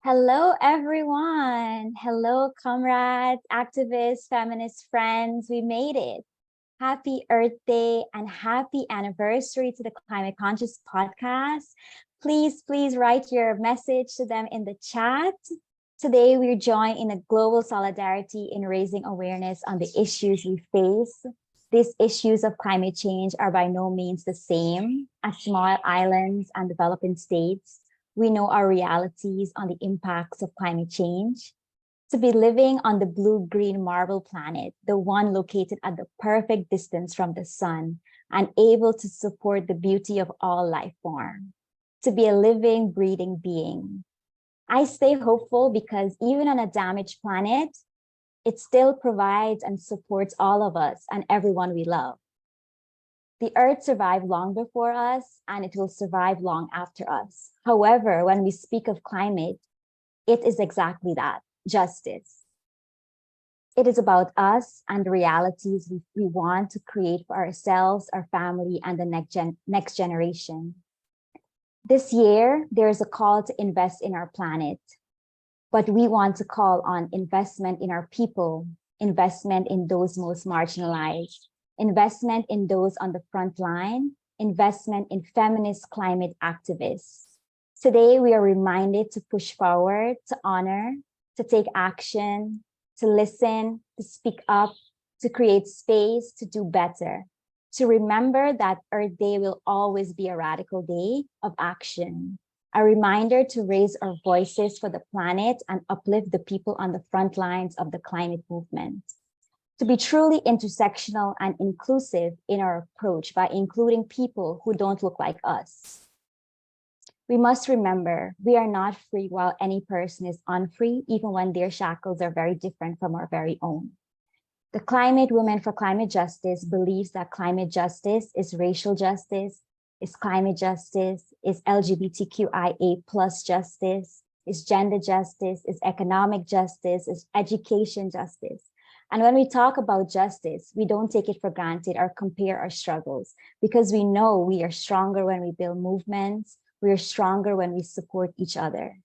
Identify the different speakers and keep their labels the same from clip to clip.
Speaker 1: Hello, everyone. Hello, comrades, activists, feminist friends. We made it. Happy Earth Day and happy anniversary to the Climate Conscious podcast. Please write your message to them in the chat. Today, we're joined in a global solidarity in raising awareness on the issues we face. These issues of climate change are by no means the same as small islands and developing states. We know our realities on the impacts of climate change. To be living on the blue-green marble planet, the one located at the perfect distance from the sun and able to support the beauty of all life form. To be a living, breathing being. I stay hopeful because even on a damaged planet, it still provides and supports all of us and everyone we love. The Earth survived long before us, and it will survive long after us. However, when we speak of climate, it is exactly that, justice. It is about us and the realities we want to create for ourselves, our family, and the next generation. This year, there is a call to invest in our planet, but we want to call on investment in our people, investment in those most marginalized, investment in those on the front line, investment in feminist climate activists. Today, we are reminded to push forward, to honor, to take action, to listen, to speak up, to create space, to do better, to remember that Earth Day will always be a radical day of action, a reminder to raise our voices for the planet and uplift the people on the front lines of the climate movement. To be truly intersectional and inclusive in our approach by including people who don't look like us. We must remember we are not free while any person is unfree, even when their shackles are very different from our very own. The Climate Women for Climate Justice believes that climate justice is racial justice, is climate justice, is LGBTQIA+ justice, is gender justice, is economic justice, is education justice. And when we talk about justice, we don't take it for granted or compare our struggles because we know we are stronger when we build movements. We are stronger when we support each other.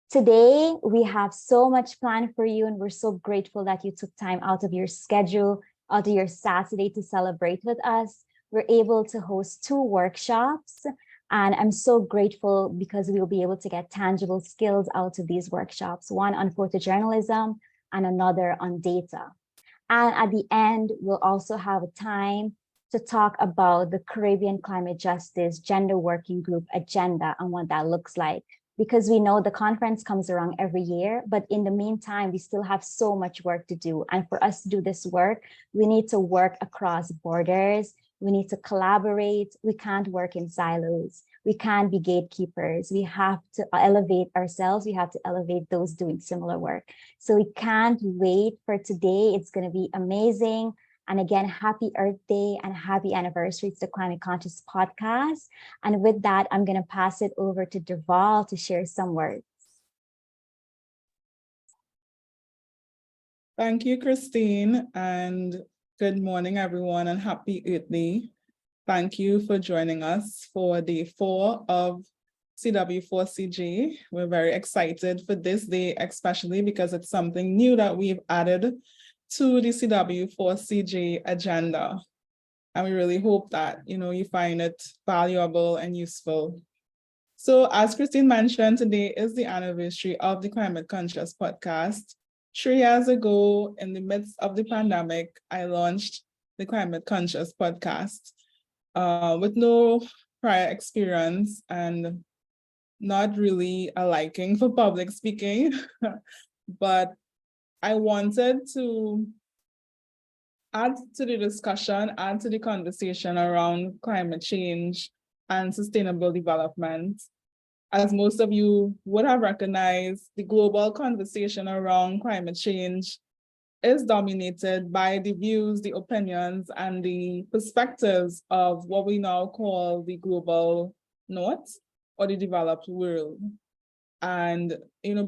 Speaker 1: Today, we have so much planned for you, and we're so grateful that you took time out of your schedule, out of your Saturday to celebrate with us. We're able to host 2 workshops, and I'm so grateful because we'll be able to get tangible skills out of these workshops, one on photojournalism and another on data. And at the end, we'll also have a time to talk about the Caribbean Climate Justice Gender Working Group agenda and what that looks like. Because we know the conference comes around every year, but in the meantime, we still have so much work to do. And for us to do this work, we need to work across borders. We need to collaborate. We can't work in silos. We can't be gatekeepers. We have to elevate ourselves. We have to elevate those doing similar work. So we can't wait for today. It's going to be amazing. And again, happy Earth Day and happy anniversary to the Climate Conscious podcast. And with that, I'm going to pass it over to Derval to share some words.
Speaker 2: Thank you, Christine, and good morning, everyone, and happy Earth Day. Thank you for joining us for day 4 of CW4CG. We're very excited for this day, especially because it's something new that we've added to the CW4CG agenda. And we really hope that, you find it valuable and useful. So as Christine mentioned, today is the anniversary of the Climate Conscious podcast. 3 years ago, in the midst of the pandemic, I launched the Climate Conscious podcast with no prior experience and not really a liking for public speaking, but I wanted to add to the discussion, add to the conversation around climate change and sustainable development. As most of you would have recognized, the global conversation around climate change is dominated by the views, the opinions, and the perspectives of what we now call the global north or the developed world. And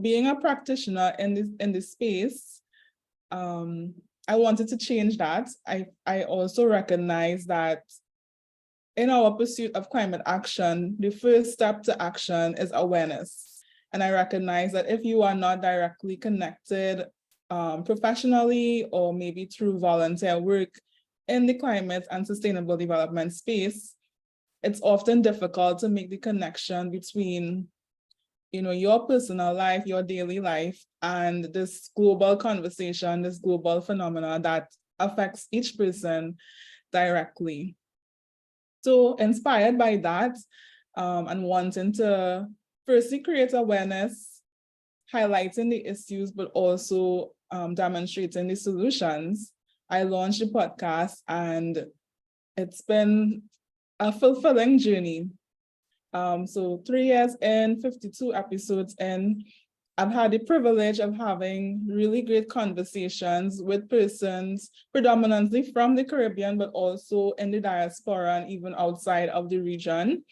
Speaker 2: being a practitioner in this space, I wanted to change that. I also recognize that in our pursuit of climate action, the first step to action is awareness. And I recognize that if you are not directly connected professionally or maybe through volunteer work in the climate and sustainable development space, it's often difficult to make the connection between, your personal life, your daily life, and this global conversation, this global phenomena that affects each person directly. So inspired by that, and wanting to firstly create awareness, highlighting the issues, but also demonstrating the solutions, I launched the podcast, and it's been a fulfilling journey. So 3 years in, 52 episodes in, I've had the privilege of having really great conversations with persons predominantly from the Caribbean, but also in the diaspora and even outside of the region,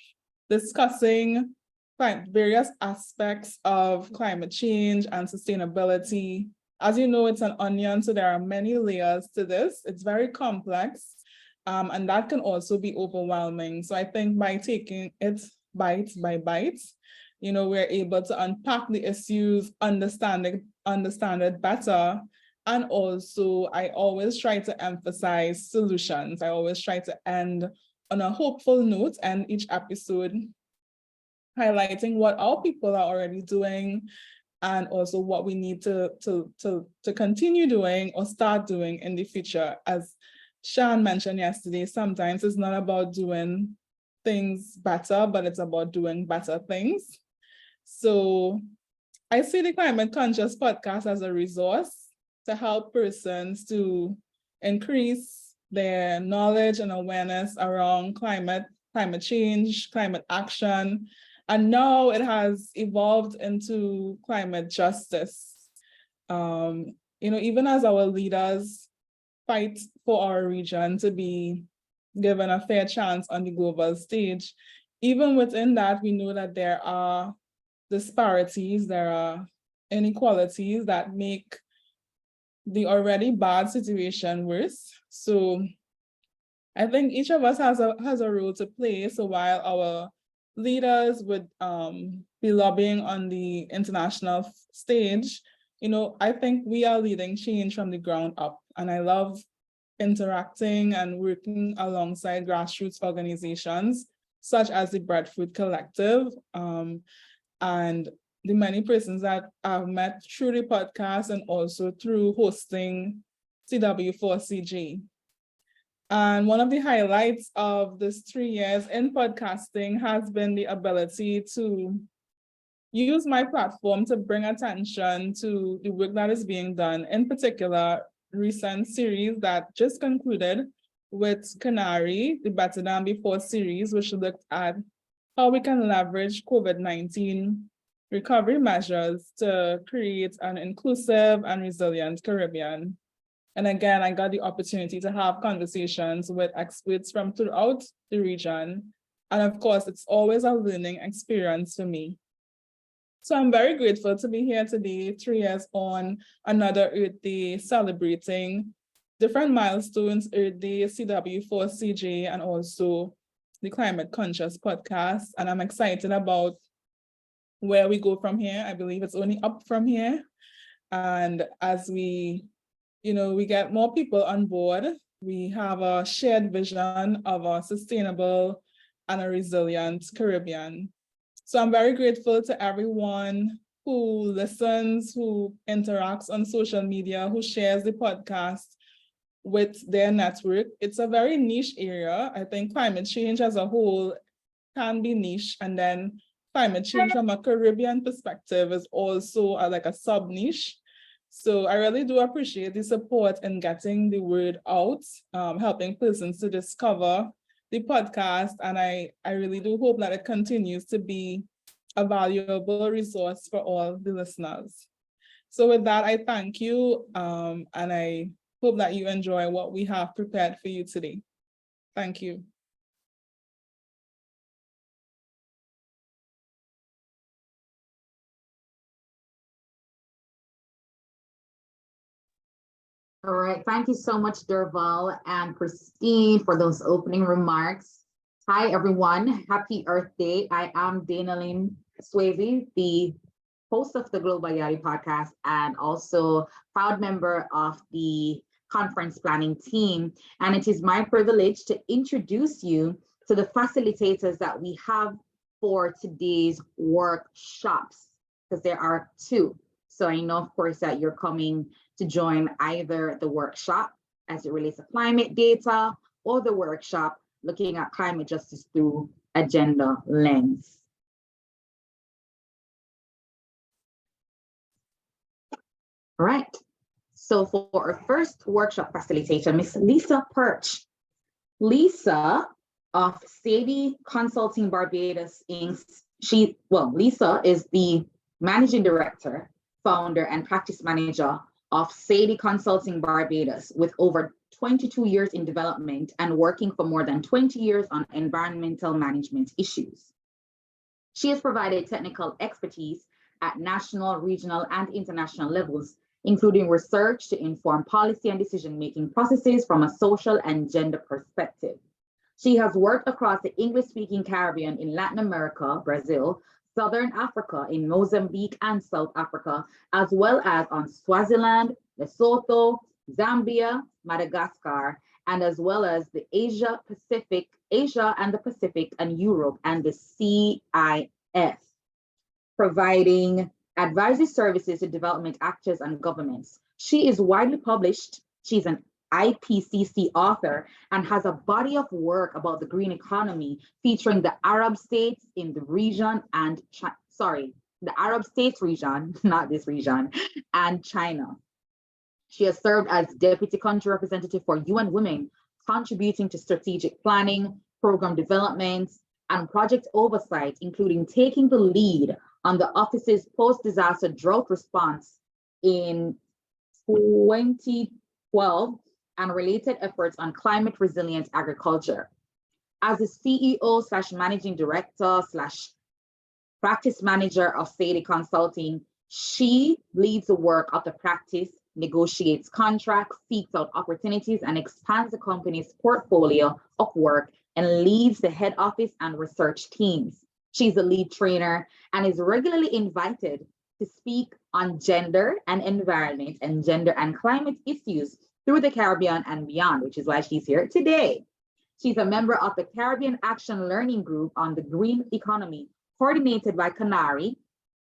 Speaker 2: discussing various aspects of climate change and sustainability. As you know, it's an onion, so there are many layers to this. It's very complex, and that can also be overwhelming. So I think by taking it bite by bite, we're able to unpack the issues, understand it better. And also, I always try to emphasize solutions. I always try to end on a hopeful note, and each episode highlighting what our people are already doing, and also what we need to continue doing or start doing in the future. As Sean mentioned yesterday, sometimes it's not about doing things better, but it's about doing better things. So I see the Climate Conscious podcast as a resource to help persons to increase their knowledge and awareness around climate change, climate action. And now it has evolved into climate justice. Even as our leaders fight for our region to be given a fair chance on the global stage, even within that, we know that there are disparities, there are inequalities that make the already bad situation worse. So I think each of us has a role to play. So while our leaders would be lobbying on the international stage, I think we are leading change from the ground up. And I love interacting and working alongside grassroots organizations such as the Breadfruit Collective, and the many persons that I've met through the podcast and also through hosting CW4CG. And one of the highlights of this 3 years in podcasting has been the ability to use my platform to bring attention to the work that is being done, in particular, recent series that just concluded with Canary, the Better Than Before series, which looked at how we can leverage COVID-19 recovery measures to create an inclusive and resilient Caribbean. And again, I got the opportunity to have conversations with experts from throughout the region. And of course, it's always a learning experience for me. So I'm very grateful to be here today, 3 years on, another Earth Day, celebrating different milestones, Earth Day, CW4CJ, and also the Climate Conscious podcast. And I'm excited about where we go from here. I believe it's only up from here. And as we get more people on board, we have a shared vision of a sustainable and a resilient Caribbean. So I'm very grateful to everyone who listens, who interacts on social media, who shares the podcast with their network. It's a very niche area. I think climate change as a whole can be niche, and then climate change from a Caribbean perspective is also like a sub niche. So I really do appreciate the support in getting the word out, helping persons to discover the podcast. And I really do hope that it continues to be a valuable resource for all the listeners. So with that, I thank you, and I hope that you enjoy what we have prepared for you today. Thank you.
Speaker 3: All right, thank you so much, Derval and Christine, for those opening remarks. Hi, everyone. Happy Earth Day. I am Dana Lynn Swavey, the host of the Global Yali podcast and also proud member of the conference planning team. And it is my privilege to introduce you to the facilitators that we have for today's workshops, because there are two. So I know, of course, that you're coming to join either the workshop as it relates to climate data or the workshop looking at climate justice through a gender lens. All right. So for our first workshop facilitator, Miss Leisa Perch. Leisa of SAEDI Consulting Barbados Inc. Leisa is the managing director, founder, and practice manager of SAEDI Consulting Barbados, with over 22 years in development and working for more than 20 years on environmental management issues. She has provided technical expertise at national, regional, and international levels, including research to inform policy and decision-making processes from a social and gender perspective. She has worked across the English-speaking Caribbean in Latin America, Brazil, Southern Africa, in Mozambique and South Africa, as well as on Swaziland, Lesotho, Zambia, Madagascar, and as well as the Asia and the Pacific and Europe and the CIS, providing advisory services to development actors and governments. She is widely published. She's an IPCC author and has a body of work about the green economy featuring the Arab states in the region and the Arab states region, not this region, and China. She has served as deputy country representative for UN Women, contributing to strategic planning, program development, and project oversight, including taking the lead on the office's post-disaster drought response in 2012 and related efforts on climate resilient agriculture. As the CEO/managing director/practice manager of SAEDI Consulting, she leads the work of the practice, negotiates contracts, seeks out opportunities, and expands the company's portfolio of work and leads the head office and research teams. She's a lead trainer and is regularly invited to speak on gender and environment and gender and climate issues through the Caribbean and beyond, which is why she's here today. She's a member of the Caribbean Action Learning Group on the Green Economy, coordinated by CANARI,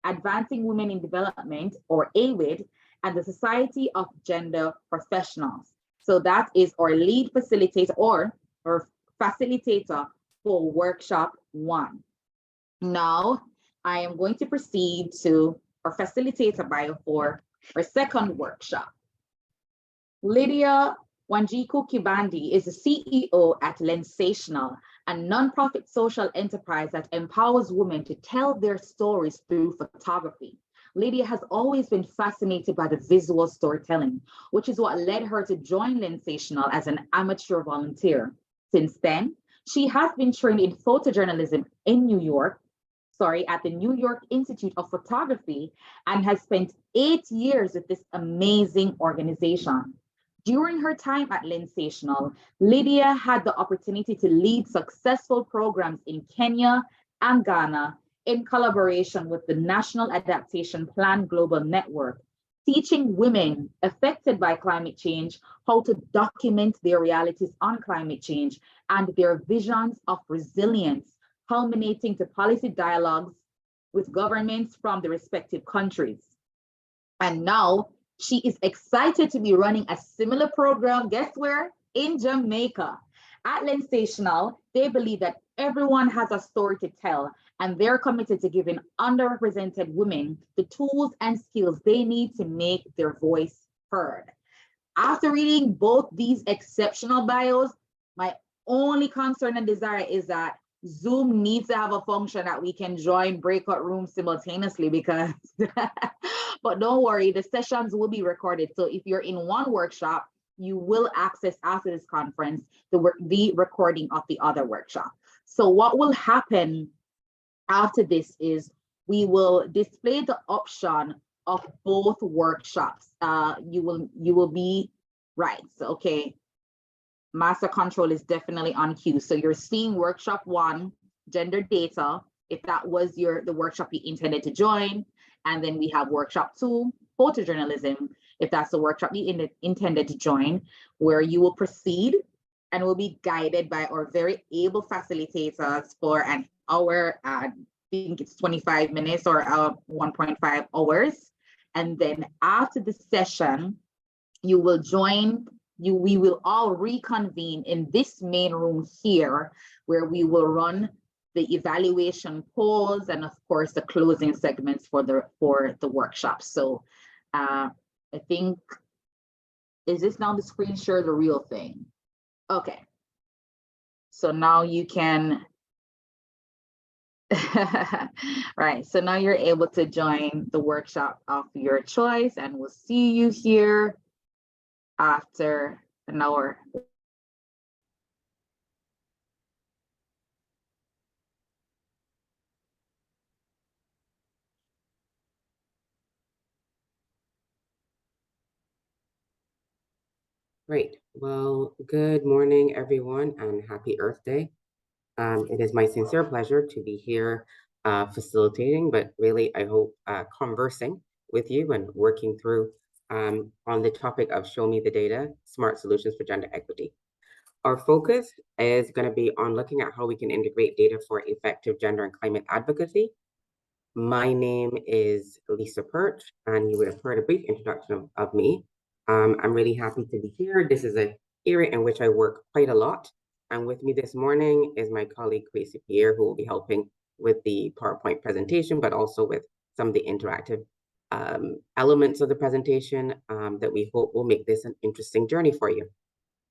Speaker 3: Advancing Women in Development, or AWID, and the Society of Gender Professionals. So that is our lead facilitator or facilitator for workshop 1. Now, I am going to proceed to our facilitator bio for our second workshop. Lydia Wanjiku Kibandi is the CEO at Lensational, a nonprofit social enterprise that empowers women to tell their stories through photography. Lydia has always been fascinated by the visual storytelling, which is what led her to join Lensational as an amateur volunteer. Since then, she has been trained in photojournalism in at the New York Institute of Photography, and has spent 8 years with this amazing organization. During her time at Lensational, Lydia had the opportunity to lead successful programs in Kenya and Ghana in collaboration with the National Adaptation Plan Global Network, teaching women affected by climate change how to document their realities on climate change and their visions of resilience, culminating to policy dialogues with governments from the respective countries. And now she is excited to be running a similar program, guess where? In Jamaica. At Lensational, they believe that everyone has a story to tell, and they're committed to giving underrepresented women the tools and skills they need to make their voice heard. After reading both these exceptional bios, my only concern and desire is that Zoom needs to have a function that we can join breakout rooms simultaneously, because, but don't worry, the sessions will be recorded. So if you're in one workshop, you will access after this conference the recording of the other workshop. So what will happen after this is we will display the option of both workshops. You will be right. So, okay. Master control is definitely on cue. So you're seeing workshop 1, gender data, if that was the workshop you intended to join. And then we have workshop 2, photojournalism, if that's the workshop you intended to join, where you will proceed and will be guided by our very able facilitators for an hour. I think it's 25 minutes or 1.5 hours. And then after the session, you will join, we will all reconvene in this main room here, where we will run the evaluation polls and of course the closing segments for the workshop. So I think, is this now the screen share the real thing? Okay. So now you can, right. So now you're able to join the workshop of your choice, and we'll see you here after an hour.
Speaker 4: Great. Well, good morning, everyone, and happy Earth Day. It is my sincere pleasure to be here facilitating, but really, I hope, conversing with you and working through on the topic of Show Me the Data, Smart Solutions for Gender Equity. Our focus is going to be on looking at how we can integrate data for effective gender and climate advocacy. My name is Leisa Perch, and you would have heard a brief introduction of me. I'm really happy to be here. This is an area in which I work quite a lot. And with me this morning is my colleague, Tracy Pierre, who will be helping with the PowerPoint presentation, but also with some of the interactive elements of the presentation that we hope will make this an interesting journey for you.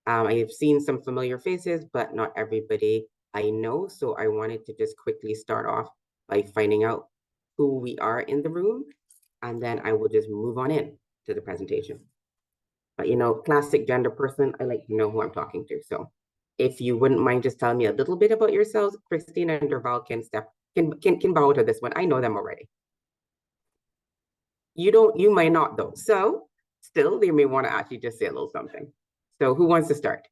Speaker 4: I have seen some familiar faces, but not everybody I know. So I wanted to just quickly start off by finding out who we are in the room, and then I will just move on in to the presentation. But you know, classic gender person, I like to know who I'm talking to. So if you wouldn't mind just telling me a little bit about yourselves, Christina and Derval can bow to this one. I know them already. You might not though. So still, they may want to actually just say a little something. So who wants to start?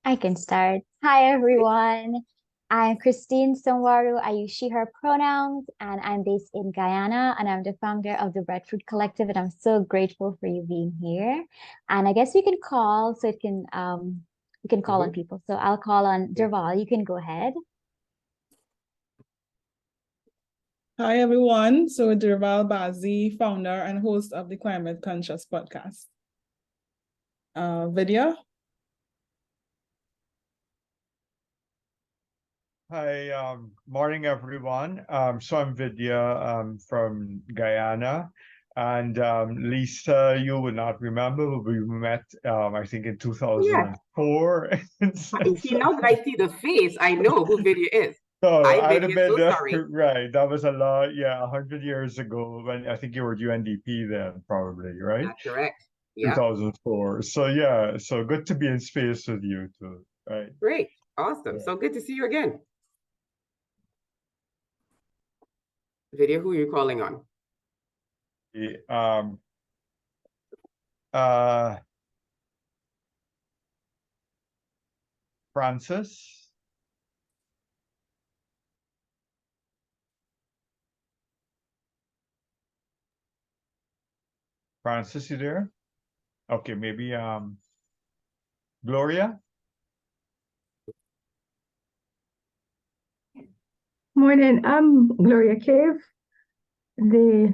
Speaker 1: I can start. Hi, everyone. I'm Christine Stonwaru. I use she, her pronouns, and I'm based in Guyana, and I'm the founder of the Breadfruit Collective, and I'm so grateful for you being here. And I guess we can call, so it can, we can call on people. So I'll call on Derval. You can go ahead.
Speaker 2: Hi, everyone. So Derval Bazi, founder and host of the Climate Conscious podcast. Video.
Speaker 5: Hi, morning everyone. So I'm Vidya from Guyana, and Leisa, you will not remember, but we met I think in 2004.
Speaker 4: See, now that I see the face, I know who Vidya is.
Speaker 5: So
Speaker 4: Hi,
Speaker 5: I'd have
Speaker 4: Vidya,
Speaker 5: been
Speaker 4: so sorry.
Speaker 5: right. That was a lot, 100 years ago, when I think you were UNDP then, probably, right?
Speaker 4: That's correct. Yeah.
Speaker 5: 2004. So so good to be in space with you too, right?
Speaker 4: Great, awesome. So good to see you again. Vidya, who are you calling on?
Speaker 5: Francis. Francis, you there? Okay, maybe Gloria.
Speaker 6: Morning, I'm Gloria Cave, the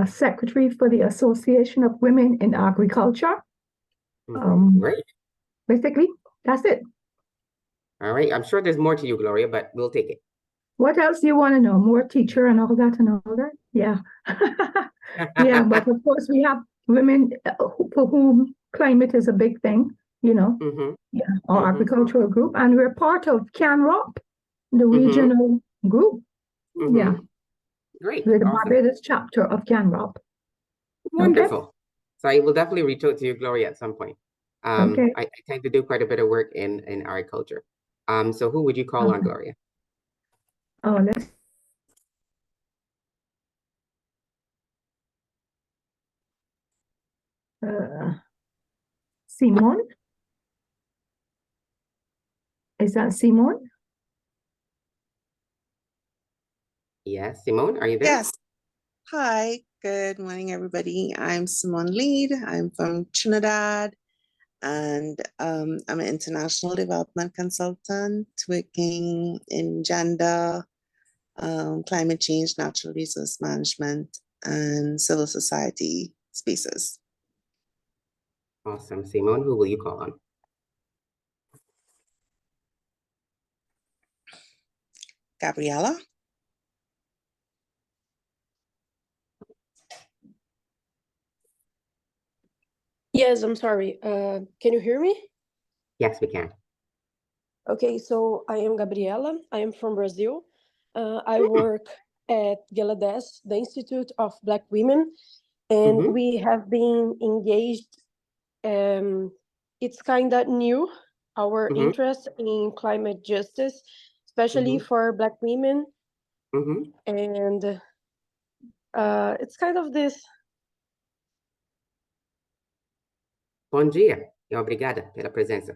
Speaker 6: secretary for the Association of Women in Agriculture.
Speaker 4: Great.
Speaker 6: Basically, that's it.
Speaker 4: All right, I'm sure there's more to you, Gloria, but we'll take it.
Speaker 6: What else do you want to know? More teacher and all that and all that? Yeah. Yeah, but of course we have women for whom climate is a big thing, you know. Yeah, our agricultural group, and we're part of CanROP, the regional group. Yeah.
Speaker 4: Great.
Speaker 6: We're the
Speaker 4: Awesome.
Speaker 6: Barbados chapter of CanROP.
Speaker 4: Wonderful.
Speaker 6: Okay.
Speaker 4: So I will definitely reach out to you, Gloria, at some point.
Speaker 6: Okay.
Speaker 4: I tend to do quite a bit of work in agriculture. So who would you call on, Gloria?
Speaker 6: Oh, let's Simon. Is that Simon?
Speaker 4: Yes, Simone, are you there?
Speaker 7: Yes. Hi, good morning, everybody. I'm Simone Lead. I'm from Trinidad, and I'm an international development consultant working in gender, climate change, natural resource management, and civil society spaces.
Speaker 4: Awesome. Simone, who will you call on?
Speaker 7: Gabriella?
Speaker 8: Yes, I'm sorry. Can you hear me?
Speaker 4: Yes, we can.
Speaker 8: Okay, so I am Gabriela. I am from Brazil. I work at Gelades, the Institute of Black Women, and we have been engaged. It's kind of new, our interest in climate justice, especially for Black women. And it's kind of this.
Speaker 4: Bom dia e obrigada pela presença.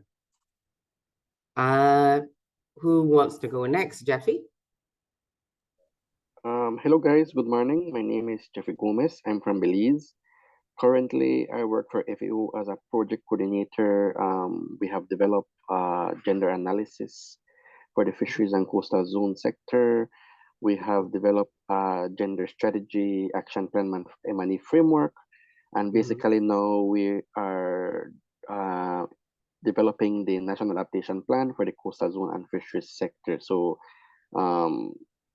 Speaker 4: Who wants to go next? Jeffy?
Speaker 9: Hello guys, good morning. My name is Jeffy Gomez. I'm from Belize. Currently, I work for FAO as a project coordinator. We have developed gender analysis for the fisheries and coastal zone sector. We have developed a gender strategy action plan M&E framework. And basically now we are developing the national adaptation plan for the coastal zone and fisheries sector. So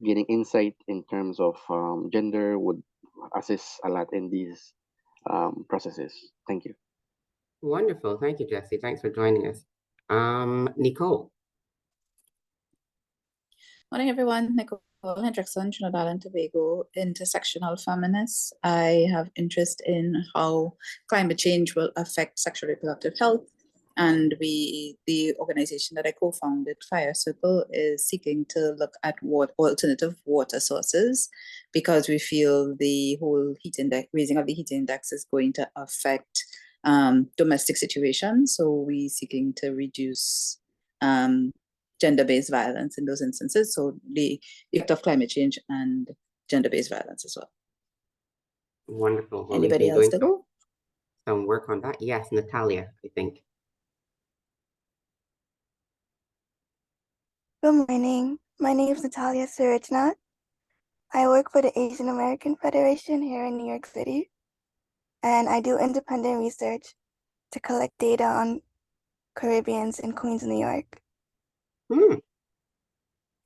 Speaker 9: getting insight in terms of gender would assist a lot in these processes. Thank you.
Speaker 4: Wonderful. Thank you, Jesse. Thanks for joining us. Nicole.
Speaker 10: Morning, everyone. Nicole Hendrickson, Trinidad and Tobago, intersectional feminist. I have interest in how climate change will affect sexual reproductive health. And the organization that I co-founded, Fire Circle, is seeking to look at alternative water sources, because we feel the whole heat index, raising of the heat index, is going to affect domestic situations. So we're seeking to reduce gender-based violence in those instances. So the effect of climate change and gender-based violence as well.
Speaker 4: Wonderful. Well,
Speaker 10: Anybody else to go?
Speaker 4: Some work on that. Yes, Natalia, I think.
Speaker 11: Good morning. My name is Natalia Surajnath. I work for the Asian American Federation here in New York City, and I do independent research to collect data on Caribbeans in Queens, New York.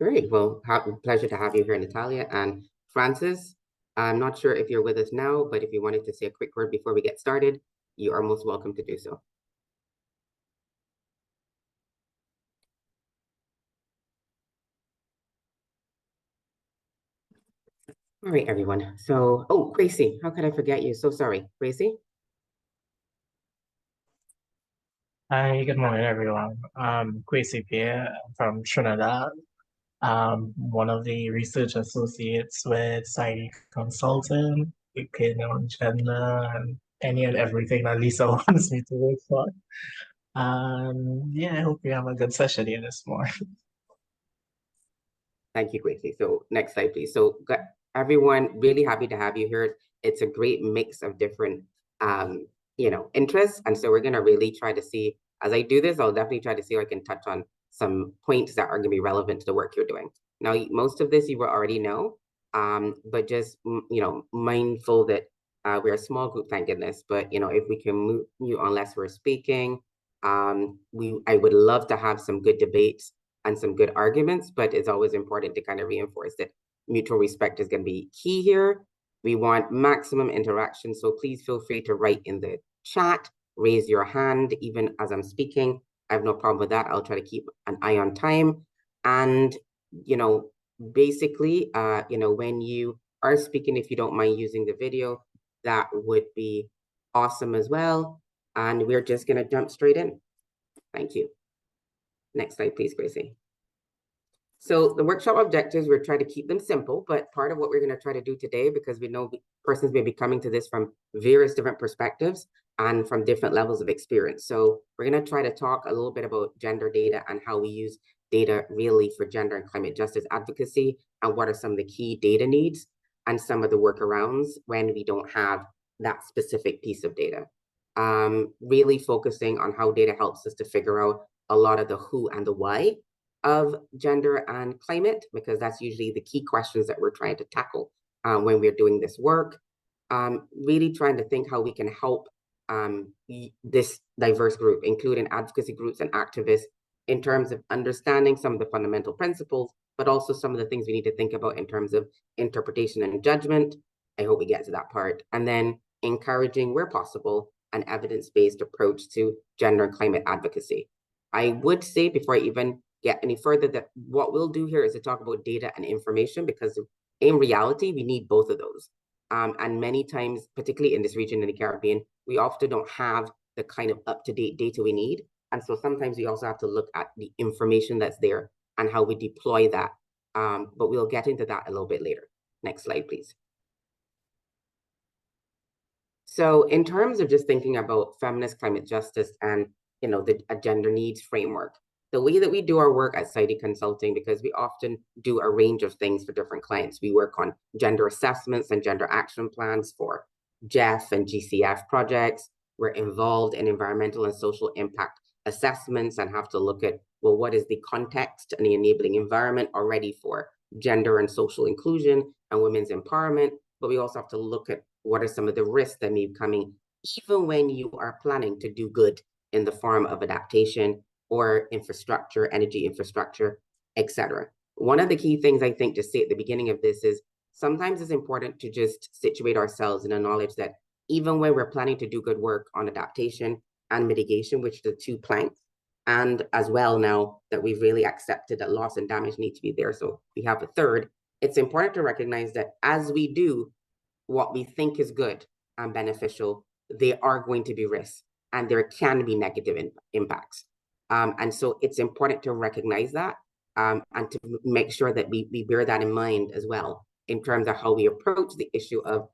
Speaker 4: Great. Well, pleasure to have you here, Natalia. And Francis, I'm not sure if you're with us now, but if you wanted to say a quick word before we get started, you are most welcome to do so. All right, everyone. So, oh, Gracie, how could I forget you? So sorry. Gracie?
Speaker 12: Hi, good morning, everyone. Kwesi Pierre from Trinidad. One of the research associates with SAEDI Consulting, working on gender and any and everything that Leisa wants me to work for. Yeah, I hope we have a good session here this morning.
Speaker 4: Thank you, Gracie. So next slide, please. So everyone, really happy to have you here. It's a great mix of different, interests. And so we're going to really try to see, as I do this, I'll definitely try to see if I can touch on some points that are going to be relevant to the work you're doing. Now, most of this you will already know, but just, mindful that we're a small group, thank goodness. But, if we can mute unless we're speaking, I would love to have some good debates and some good arguments, but it's always important to kind of reinforce that mutual respect is going to be key here. We want maximum interaction, so please feel free to write in the chat, raise your hand, even as I'm speaking. I have no problem with that. I'll try to keep an eye on time. And, basically, when you are speaking, if you don't mind using the video, that would be awesome as well. And we're just going to jump straight in. Thank you. Next slide, please, Gracie. So the workshop objectives, we're trying to keep them simple, but part of what we're going to try to do today, because we know persons may be coming to this from various different perspectives and from different levels of experience. So we're going to try to talk a little bit about gender data and how we use data really for gender and climate justice advocacy, and what are some of the key data needs and some of the workarounds when we don't have that specific piece of data. Really focusing on how data helps us to figure out a lot of the who and the why of gender and climate, because that's usually the key questions that we're trying to tackle when we're doing this work. Really trying to think how we can help this diverse group, including advocacy groups and activists, in terms of understanding some of the fundamental principles, but also some of the things we need to think about in terms of interpretation and judgment. I hope we get to that part. And then encouraging, where possible, an evidence-based approach to gender and climate advocacy. I would say, before I even get any further, that what we'll do here is to talk about data and information, because in reality, we need both of those. And many times, particularly in this region in the Caribbean, we often don't have the kind of up-to-date data we need. And so sometimes we also have to look at the information that's there and how we deploy that. But we'll get into that a little bit later. Next slide, please. So in terms of just thinking about feminist climate justice and the gender needs framework, the way that we do our work at SAEDI Consulting, because we often do a range of things for different clients. We work on gender assessments and gender action plans for GEF and GCF projects. We're involved in environmental and social impact assessments and have to look at, well, what is the context and the enabling environment already for gender and social inclusion and women's empowerment. But we also have to look at what are some of the risks that may be coming, even when you are planning to do good in the form of adaptation or infrastructure, energy infrastructure, etc. One of the key things I think to say at the beginning of this is sometimes it's important to just situate ourselves in the knowledge that even when we're planning to do good work on adaptation and mitigation, which are the two planks, and as well now that we've really accepted that loss and damage need to be there, so we have a third, it's important to recognize that as we do what we think is good and beneficial, there are going to be risks and there can be negative impacts. And so it's important to recognize that and to make sure that we bear that in mind as well in terms of how we approach the issue of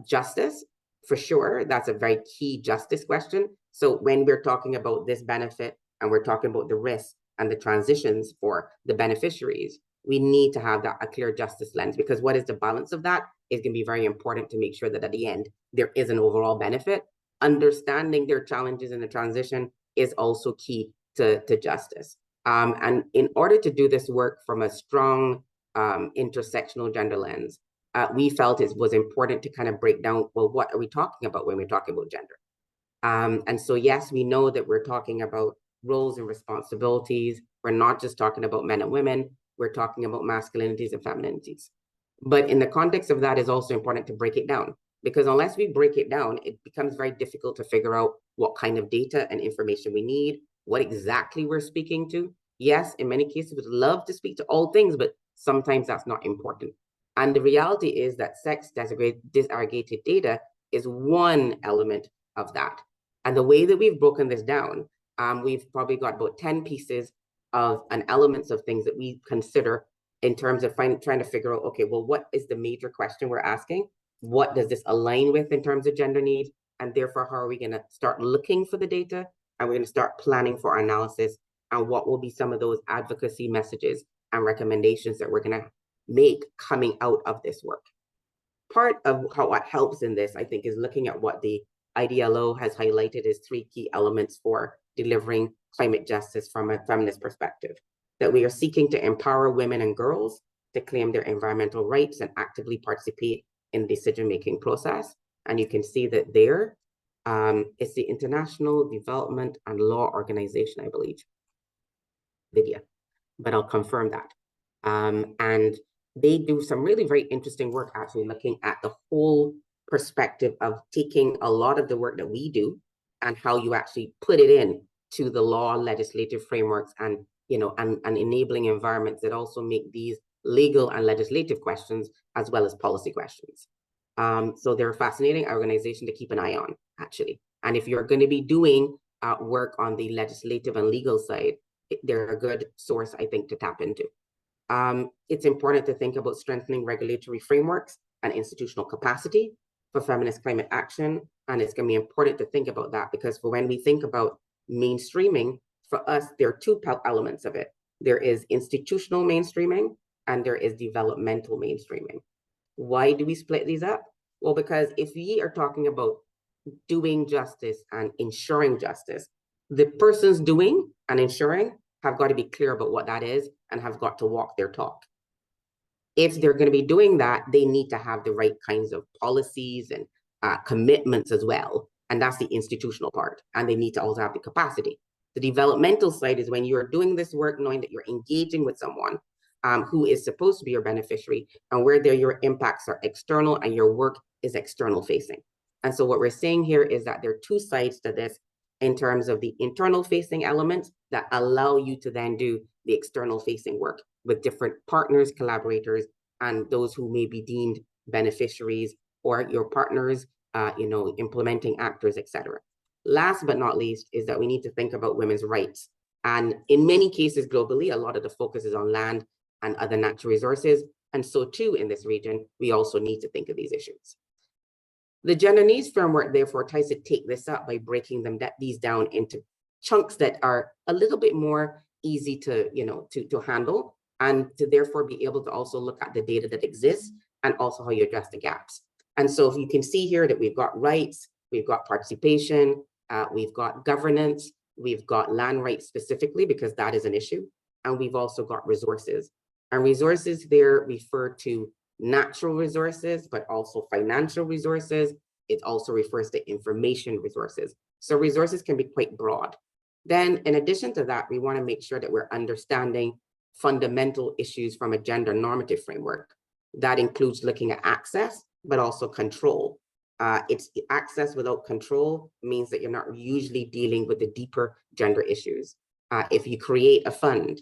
Speaker 4: justice. For sure, that's a very key justice question. So when we're talking about this benefit and we're talking about the risks and the transitions for the beneficiaries, we need to have a clear justice lens, because what is the balance of that is going to be very important to make sure that at the end, there is an overall benefit. Understanding their challenges in the transition is also key to justice. And in order to do this work from a strong intersectional gender lens, we felt it was important to kind of break down, well, what are we talking about when we're talking about gender? And so, yes, we know that we're talking about roles and responsibilities. We're not just talking about men and women, we're talking about masculinities and femininities. But in the context of that, is also important to break it down, because unless we break it down, it becomes very difficult to figure out what kind of data and information we need, what exactly we're speaking to. Yes, in many cases, we'd love to speak to all things, but sometimes that's not important. And the reality is that sex disaggregated data is one element of that. And the way that we've broken this down, we've probably got about 10 pieces of elements of things that we consider in terms of trying to figure out, okay, well, what is the major question we're asking? What does this align with in terms of gender needs? And therefore, how are we going to start looking for the data? And we're going to start planning for our analysis, and what will be some of those advocacy messages and recommendations that we're going to make coming out of this work. Part of what helps in this, I think, is looking at what the IDLO has highlighted as 3 key elements for delivering climate justice from a feminist perspective. That we are seeking to empower women and girls to claim their environmental rights and actively participate in the decision-making process. And you can see that there, it's the International Development and Law Organization, I believe, Lydia, but I'll confirm that. And they do some really very interesting work, actually looking at the whole perspective of taking a lot of the work that we do and how you actually put it in to the law, legislative frameworks, and and enabling environments that also make these legal and legislative questions as well as policy questions. So they're a fascinating organization to keep an eye on, actually. And if you're going to be doing work on the legislative and legal side, they're a good source, I think, to tap into. It's important to think about strengthening regulatory frameworks and institutional capacity for feminist climate action. And it's going to be important to think about that, because for when we think about mainstreaming, for us, there are 2 elements of it. there is institutional mainstreaming, and there is developmental mainstreaming. Why do we split these up? Well, because if we are talking about doing justice and ensuring justice, the persons doing and ensuring have got to be clear about what that is and have got to walk their talk. If they're going to be doing that, they need to have the right kinds of policies and commitments as well. And that's the institutional part. And they need to also have the capacity. The developmental side is when you're doing this work, knowing that you're engaging with someone who is supposed to be your beneficiary, and where your impacts are external and your work is external facing. And so what we're saying here is that there are two sides to this in terms of the internal facing elements that allow you to then do the external facing work with different partners, collaborators, and those who may be deemed beneficiaries or your partners, implementing actors, etc. Last but not least is that we need to think about women's rights. And in many cases globally, a lot of the focus is on land and other natural resources. And so too, in this region, we also need to think of these issues. The gender needs framework, therefore, tries to take this up by breaking these down into chunks that are a little bit more easy to handle, and to therefore be able to also look at the data that exists and also how you address the gaps. And so if you can see here that we've got rights, we've got participation, we've got governance, we've got land rights specifically because that is an issue, and we've also got resources. And resources there refer to natural resources, but also financial resources. It also refers to information resources. So resources can be quite broad. Then in addition to that, we want to make sure that we're understanding fundamental issues from a gender normative framework. That includes looking at access, but also control. It's access without control means that you're not usually dealing with the deeper gender issues. If you create a fund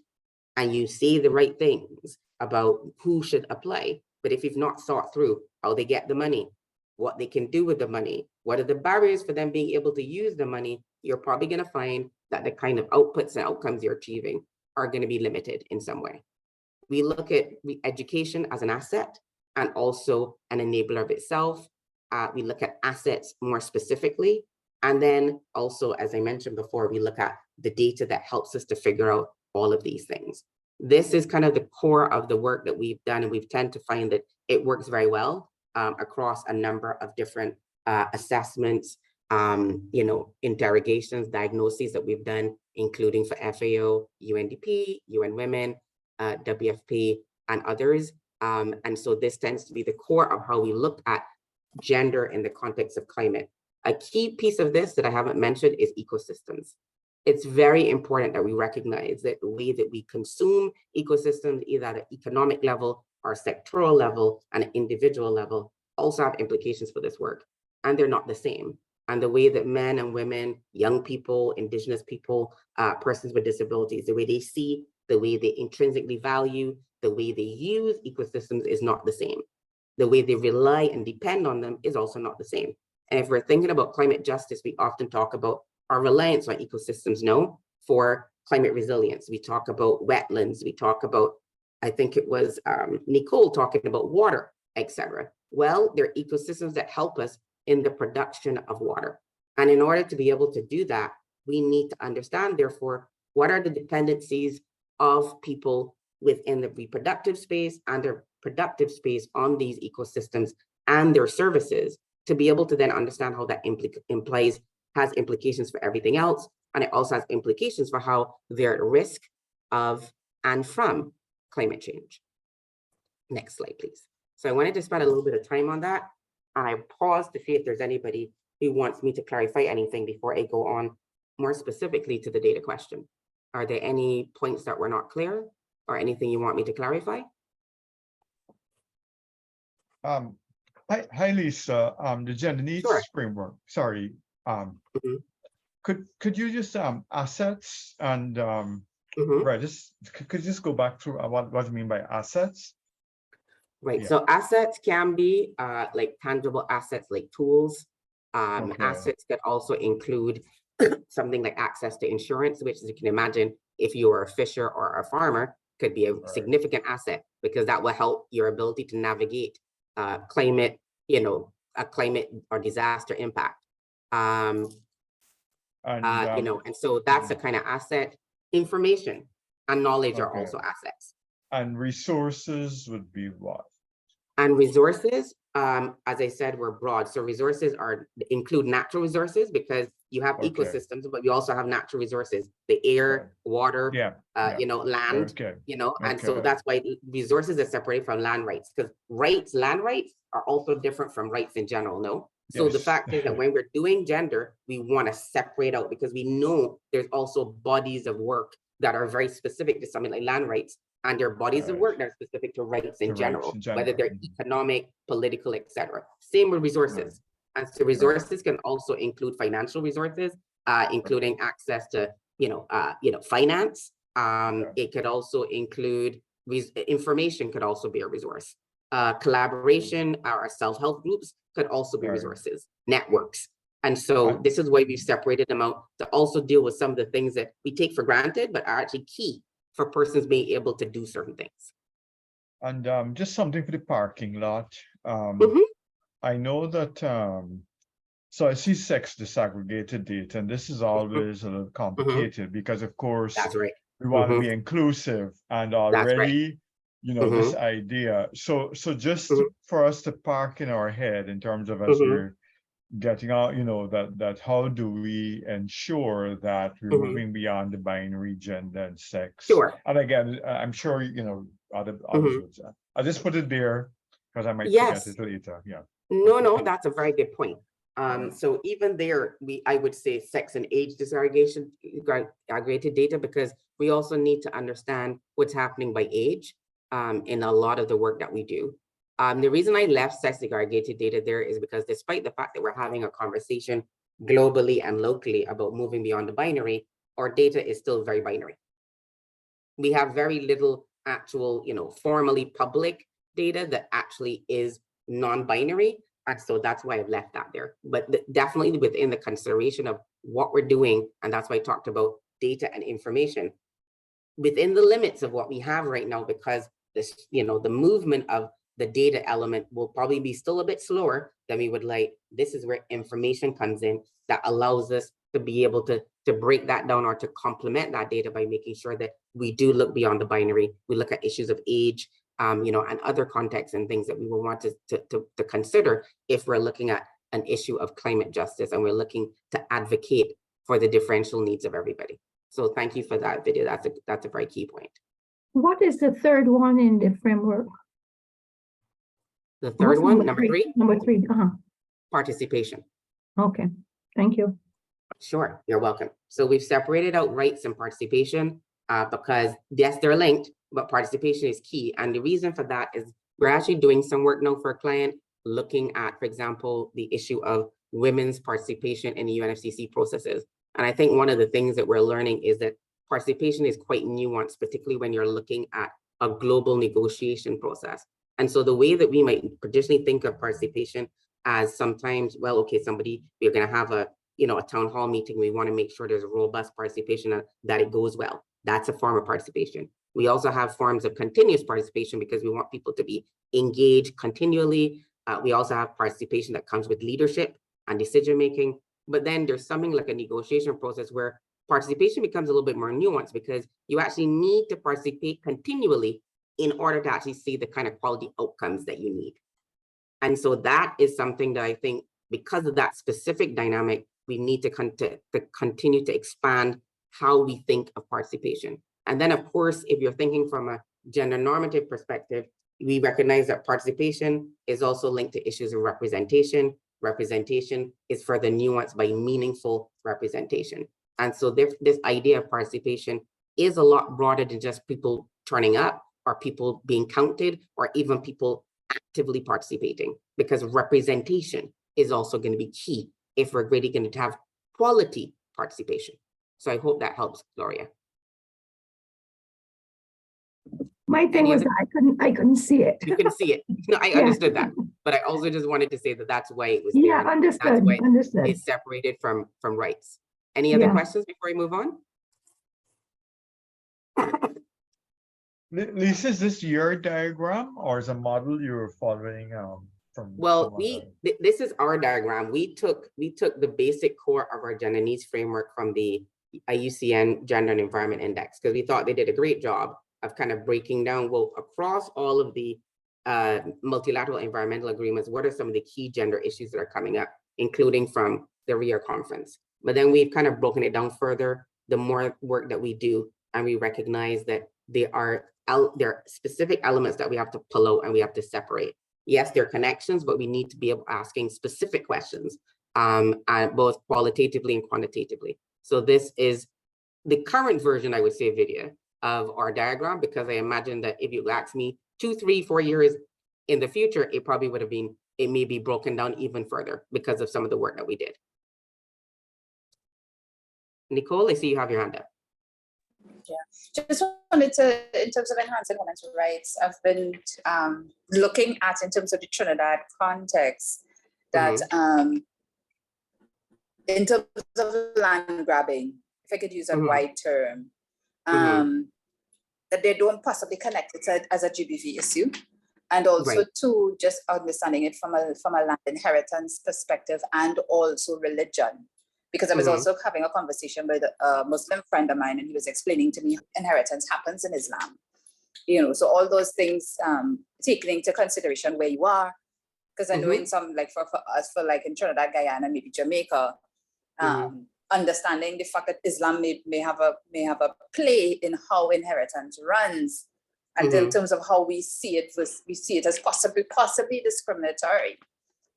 Speaker 4: and you say the right things about who should apply, but if you've not thought through how they get the money, what they can do with the money, what are the barriers for them being able to use the money, you're probably going to find that the kind of outputs and outcomes you're achieving are going to be limited in some way. We look at education as an asset and also an enabler of itself. We look at assets more specifically. And then also, as I mentioned before, we look at the data that helps us to figure out all of these things. This is kind of the core of the work that we've done, and we've tended to find that it works very well across a number of different assessments, interrogations, diagnoses that we've done, including for FAO, UNDP, UN Women, WFP, and others. And so this tends to be the core of how we look at gender in the context of climate. A key piece of this that I haven't mentioned is ecosystems. It's very important that we recognize that the way that we consume ecosystems, either at an economic level or sectoral level and an individual level, also have implications for this work. And they're not the same. And the way that men and women, young people, indigenous people, persons with disabilities, the way they see, the way they intrinsically value, the way they use ecosystems is not the same. The way they rely and depend on them is also not the same. And if we're thinking about climate justice, we often talk about our reliance on ecosystems, for climate resilience. We talk about wetlands, we talk about, I think it was Nicole talking about water, etc. Well, there are ecosystems that help us in the production of water. And in order to be able to do that, we need to understand, therefore, what are the dependencies of people within the reproductive space and their productive space on these ecosystems and their services, to be able to then understand how that has implications for everything else. And it also has implications for how they're at risk of and from climate change. Next slide, please. So I wanted to spend a little bit of time on that. And I paused to see if there's anybody who wants me to clarify anything before I go on more specifically to the data question. Are there any points that were not clear or anything you want me to clarify?
Speaker 5: Hi, Leisa. The gender needs framework. Sorry. Could you just assets and right? Could you just go back through what you mean by assets?
Speaker 4: Right. Yeah. So assets can be like tangible assets, like tools. Assets could also include something like access to insurance, which, as you can imagine, if you are a fisher or a farmer, could be a significant asset, because that will help your ability to navigate climate, a climate or disaster impact. And so that's a kind of asset. Information. and knowledge are
Speaker 5: Okay.
Speaker 4: also assets.
Speaker 5: And resources would be what?
Speaker 4: And resources, as I said, we're broad. So resources include natural resources because you have
Speaker 5: Okay.
Speaker 4: ecosystems, but you also have natural resources, the air, water, you know, land,
Speaker 5: Okay.
Speaker 4: you know, and so
Speaker 5: Okay.
Speaker 4: that's why resources are separated from land rights, because land rights are also different from rights in general, no? So the
Speaker 5: Yes.
Speaker 4: fact is that when we're doing gender, we want to separate out because we know there's also bodies of work that are very specific to something like land rights, and there are bodies of
Speaker 5: Right.
Speaker 4: work that are specific to rights in
Speaker 5: To
Speaker 4: general,
Speaker 5: rights in
Speaker 4: whether they're
Speaker 5: general.
Speaker 4: economic, political, etc. Same with resources. And so resources can also include financial resources, including access to, finance. It could also include information could also be a resource. Collaboration, our self-help groups could also be resources, networks. And so this is why we've separated them out to also deal with some of the things that we take for granted, but are actually key for persons being able to do certain things.
Speaker 5: And just something for the parking lot. I know that, so I see sex disaggregated data, and this is always a little complicated because, of course,
Speaker 4: that's right.
Speaker 5: We want to be inclusive, and already, this idea. So just for us to park in our head in terms of as we're getting out, that how do we ensure that we're moving beyond the binary gender and sex?
Speaker 4: Sure.
Speaker 5: And again, I'm sure, others would say. I'll just put it there because I might forget it later. Yeah.
Speaker 4: No, that's a very good point. So even there, I would say sex and age disaggregated data, because we also need to understand what's happening by age in a lot of the work that we do. The reason I left sex disaggregated data there is because despite the fact that we're having a conversation globally and locally about moving beyond the binary, our data is still very binary. We have very little actual, formally public data that actually is non-binary. And so that's why I've left that there. But definitely within the consideration of what we're doing, and that's why I talked about data and information, within the limits of what we have right now, because this, the movement of the data element will probably be still a bit slower than we would like. This is where information comes in that allows us to be able to break that down or to complement that data by making sure that we do look beyond the binary. We look at issues of age, and other contexts and things that we will want to consider if we're looking at an issue of climate justice and we're looking to advocate for the differential needs of everybody. So thank you for that video. That's a very key point.
Speaker 6: What is the third one in the framework?
Speaker 4: The third one, number three?
Speaker 6: Number three,
Speaker 4: Participation.
Speaker 6: Okay, thank you.
Speaker 4: Sure, you're welcome. So we've separated out rights and participation because yes, they're linked, but participation is key. And the reason for that is we're actually doing some work now for a client looking at, for example, the issue of women's participation in the UNFCCC processes. And I think one of the things that we're learning is that participation is quite nuanced, particularly when you're looking at a global negotiation process. And so the way that we might traditionally think of participation as sometimes, well, okay, we're going to have a town hall meeting. We want to make sure there's a robust participation and that it goes well. That's a form of participation. We also have forms of continuous participation because we want people to be engaged continually. We also have participation that comes with leadership and decision-making. But then there's something like a negotiation process where participation becomes a little bit more nuanced because you actually need to participate continually in order to actually see the kind of quality outcomes that you need. And so that is something that I think because of that specific dynamic, we need to continue to expand how we think of participation. And then of course, if you're thinking from a gender normative perspective, we recognize that participation is also linked to issues of representation. Representation is further nuanced by meaningful representation. And so this idea of participation is a lot broader than just people turning up or people being counted or even people actively participating, because representation is also going to be key if we're really going to have quality participation. So I hope that helps, Gloria.
Speaker 6: My thing was I couldn't see it.
Speaker 4: You can see it. No, I understood that, but I also just wanted to say that that's why it was there.
Speaker 6: Yeah, understood. Understood.
Speaker 4: It's separated from rights. Any other questions before we move on?
Speaker 5: Leisa, is this your diagram or is a model you're following from?
Speaker 4: Well, this is our diagram. We took the basic core of our gender needs framework from the IUCN Gender and Environment Index, because we thought they did a great job of kind of breaking down, well, across all of the multilateral environmental agreements, what are some of the key gender issues that are coming up, including from the Rio conference. But then we've kind of broken it down further, the more work that we do, and we recognize that there are specific elements that we have to pull out and we have to separate. Yes, there are connections, but we need to be asking specific questions, both qualitatively and quantitatively. So this is the current version, I would say, Vidya, of our diagram, because I imagine that if you ask me 2, 3, 4 years in the future, it probably would have been, it may be broken down even further because of some of the work that we did. Nicole, I see you have your hand up.
Speaker 10: Yeah, just wanted to, in terms of enhancing women's rights, I've been looking at, in terms of the Trinidad context, that in terms of land grabbing, if I could use a wide term, that they don't possibly connect it as a GBV issue. And also to just understanding it from a land inheritance perspective, and also religion. Because I was also having a conversation with a Muslim friend of mine, and he was explaining to me inheritance happens in Islam. You know, so all those things taken into consideration where you are. Because I know in some, like for us, for like in Trinidad, Guyana, maybe Jamaica, understanding the fact that Islam may have a play in how inheritance runs, and in terms of how we see it as possibly discriminatory.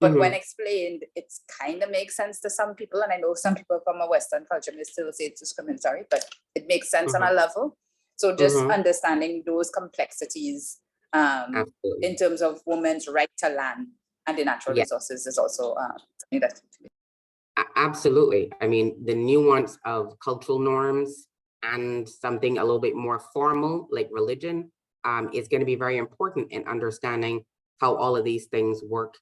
Speaker 10: But when explained, it kind of makes sense to some people. And I know some people from a Western culture may still say it's discriminatory, but it makes sense on a level. So just understanding those complexities in terms of women's right to land and the natural resources is also something that.
Speaker 4: Absolutely. I mean, the nuance of cultural norms and something a little bit more formal, like religion, is going to be very important in understanding how all of these things work.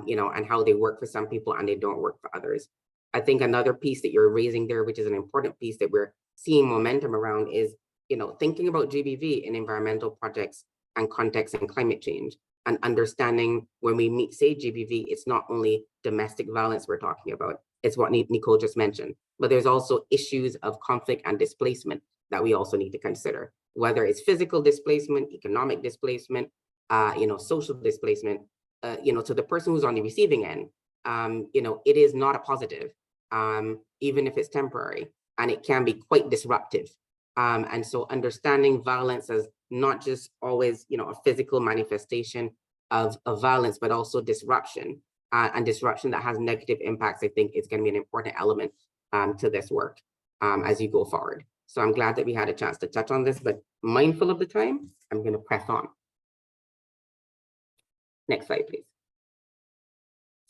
Speaker 4: You know, and how they work for some people and they don't work for others. I think another piece that you're raising there, which is an important piece that we're seeing momentum around, is, you know, thinking about GBV in environmental projects and context and climate change, and understanding when we say GBV, it's not only domestic violence we're talking about, it's what Nicole just mentioned, but there's also issues of conflict and displacement that we also need to consider, whether it's physical displacement, economic displacement, you know, social displacement. You know, to the person who's on the receiving end, you know, it is not a positive, even if it's temporary, and it can be quite disruptive. And so understanding violence as not just always, you know, a physical manifestation of violence, but also disruption, and disruption that has negative impacts, I think is going to be an important element to this work as you go forward. So I'm glad that we had a chance to touch on this, but mindful of the time, I'm going to press on. Next slide, please.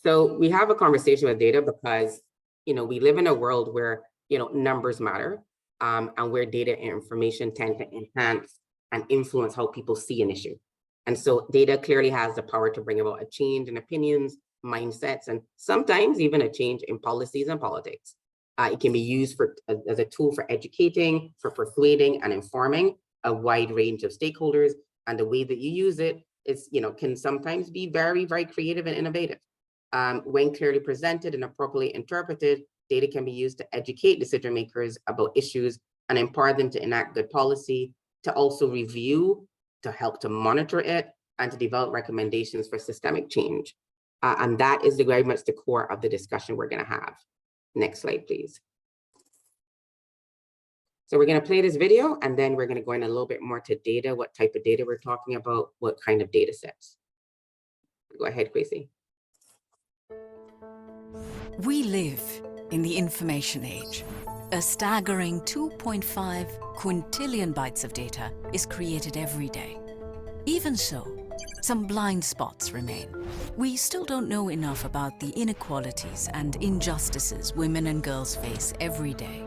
Speaker 4: So we have a conversation with data because, you know, we live in a world where, you know, numbers matter, and where data and information tend to enhance and influence how people see an issue. And so data clearly has the power to bring about a change in opinions, mindsets, and sometimes even a change in policies and politics. It can be used as a tool for educating, for persuading and informing a wide range of stakeholders. And the way that you use it is, you know, can sometimes be very, very creative and innovative. When clearly presented and appropriately interpreted, data can be used to educate decision makers about issues and empower them to enact good policy, to also review, to help to monitor it, and to develop recommendations for systemic change. And that is very much the core of the discussion we're going to have. Next slide, please. So we're going to play this video, and then we're going to go in a little bit more to data, what type of data we're talking about, what kind of data sets. Go ahead, Kwesi.
Speaker 13: We live in the information age. A staggering 2.5 quintillion bytes of data is created every day. Even so, some blind spots remain. We still don't know enough about the inequalities and injustices women and girls face every day.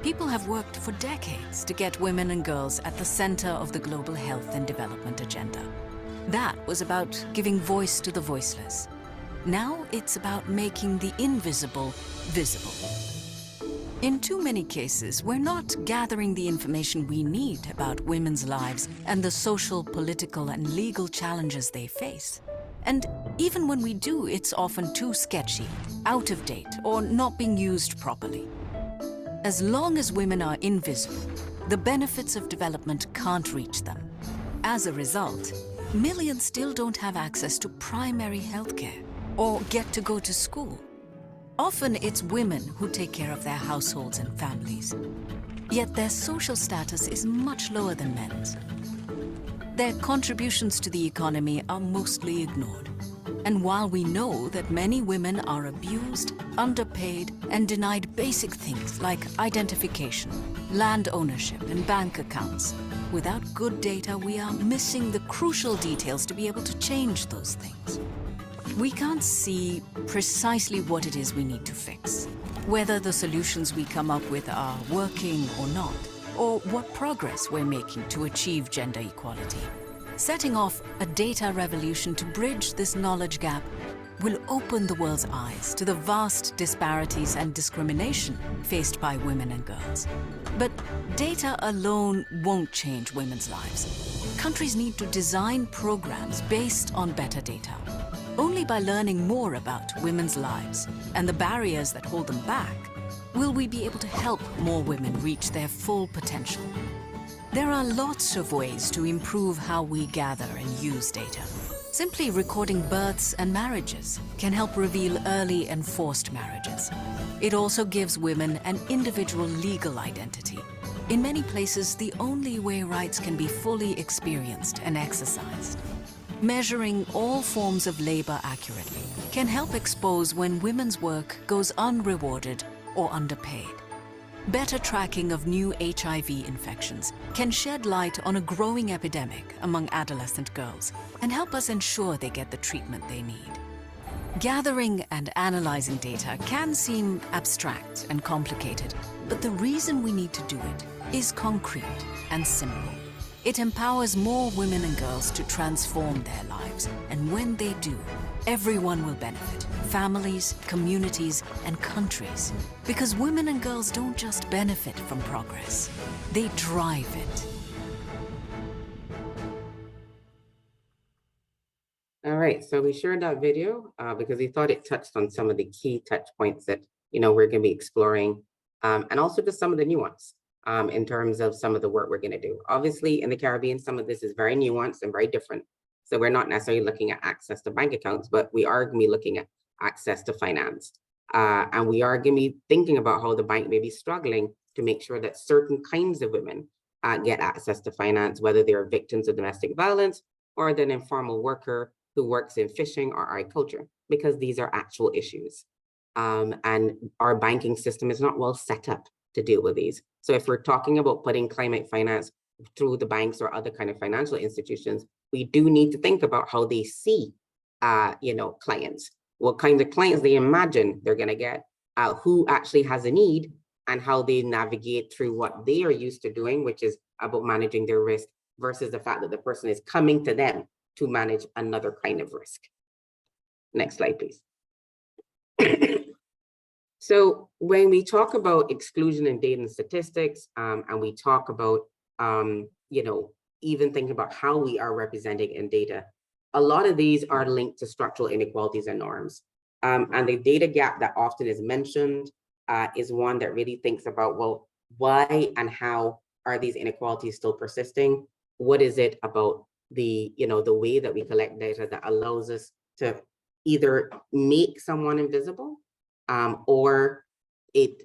Speaker 13: People have worked for decades to get women and girls at the center of the global health and development agenda. That was about giving voice to the voiceless. Now it's about making the invisible visible. In too many cases, we're not gathering the information we need about women's lives and the social, political, and legal challenges they face. And even when we do, it's often too sketchy, out of date, or not being used properly. As long as women are invisible, the benefits of development can't reach them. As a result, millions still don't have access to primary healthcare or get to go to school. Often it's women who take care of their households and families. Yet their social status is much lower than men's. Their contributions to the economy are mostly ignored. And while we know that many women are abused, underpaid, and denied basic things like identification, land ownership, and bank accounts, without good data, we are missing the crucial details to be able to change those things. We can't see precisely what it is we need to fix, whether the solutions we come up with are working or not, or what progress we're making to achieve gender equality. Setting off a data revolution to bridge this knowledge gap will open the world's eyes to the vast disparities and discrimination faced by women and girls. But data alone won't change women's lives. Countries need to design programs based on better data. Only by learning more about women's lives and the barriers that hold them back will we be able to help more women reach their full potential. There are lots of ways to improve how we gather and use data. Simply recording births and marriages can help reveal early and forced marriages. It also gives women an individual legal identity. In many places, the only way rights can be fully experienced and exercised. Measuring all forms of labor accurately can help expose when women's work goes unrewarded or underpaid. Better tracking of new HIV infections can shed light on a growing epidemic among adolescent girls and help us ensure they get the treatment they need. Gathering and analyzing data can seem abstract and complicated, but the reason we need to do it is concrete and simple. It empowers more women and girls to transform their lives, and when they do, everyone will benefit. Families, communities, and countries. Because women and girls don't just benefit from progress, they drive it.
Speaker 4: All right, so we shared that video because we thought it touched on some of the key touch points that we're going to be exploring, and also just some of the nuance in terms of some of the work we're going to do. Obviously, in the Caribbean, some of this is very nuanced and very different. So we're not necessarily looking at access to bank accounts, but we are going to be looking at access to finance. And we are going to be thinking about how the bank may be struggling to make sure that certain kinds of women get access to finance, whether they're victims of domestic violence or an informal worker who works in fishing or agriculture, because these are actual issues. And our banking system is not well set up to deal with these. So if we're talking about putting climate finance through the banks or other kind of financial institutions, we do need to think about how they see, clients, what kinds of clients they imagine they're going to get, who actually has a need, and how they navigate through what they are used to doing, which is about managing their risk, versus the fact that the person is coming to them to manage another kind of risk. Next slide, please. So when we talk about exclusion in data and statistics, and we talk about, even thinking about how we are representing in data, a lot of these are linked to structural inequalities and norms. And the data gap that often is mentioned is one that really thinks about, well, why and how are these inequalities still persisting? What is it about the way that we collect data that allows us to either make someone invisible, or it,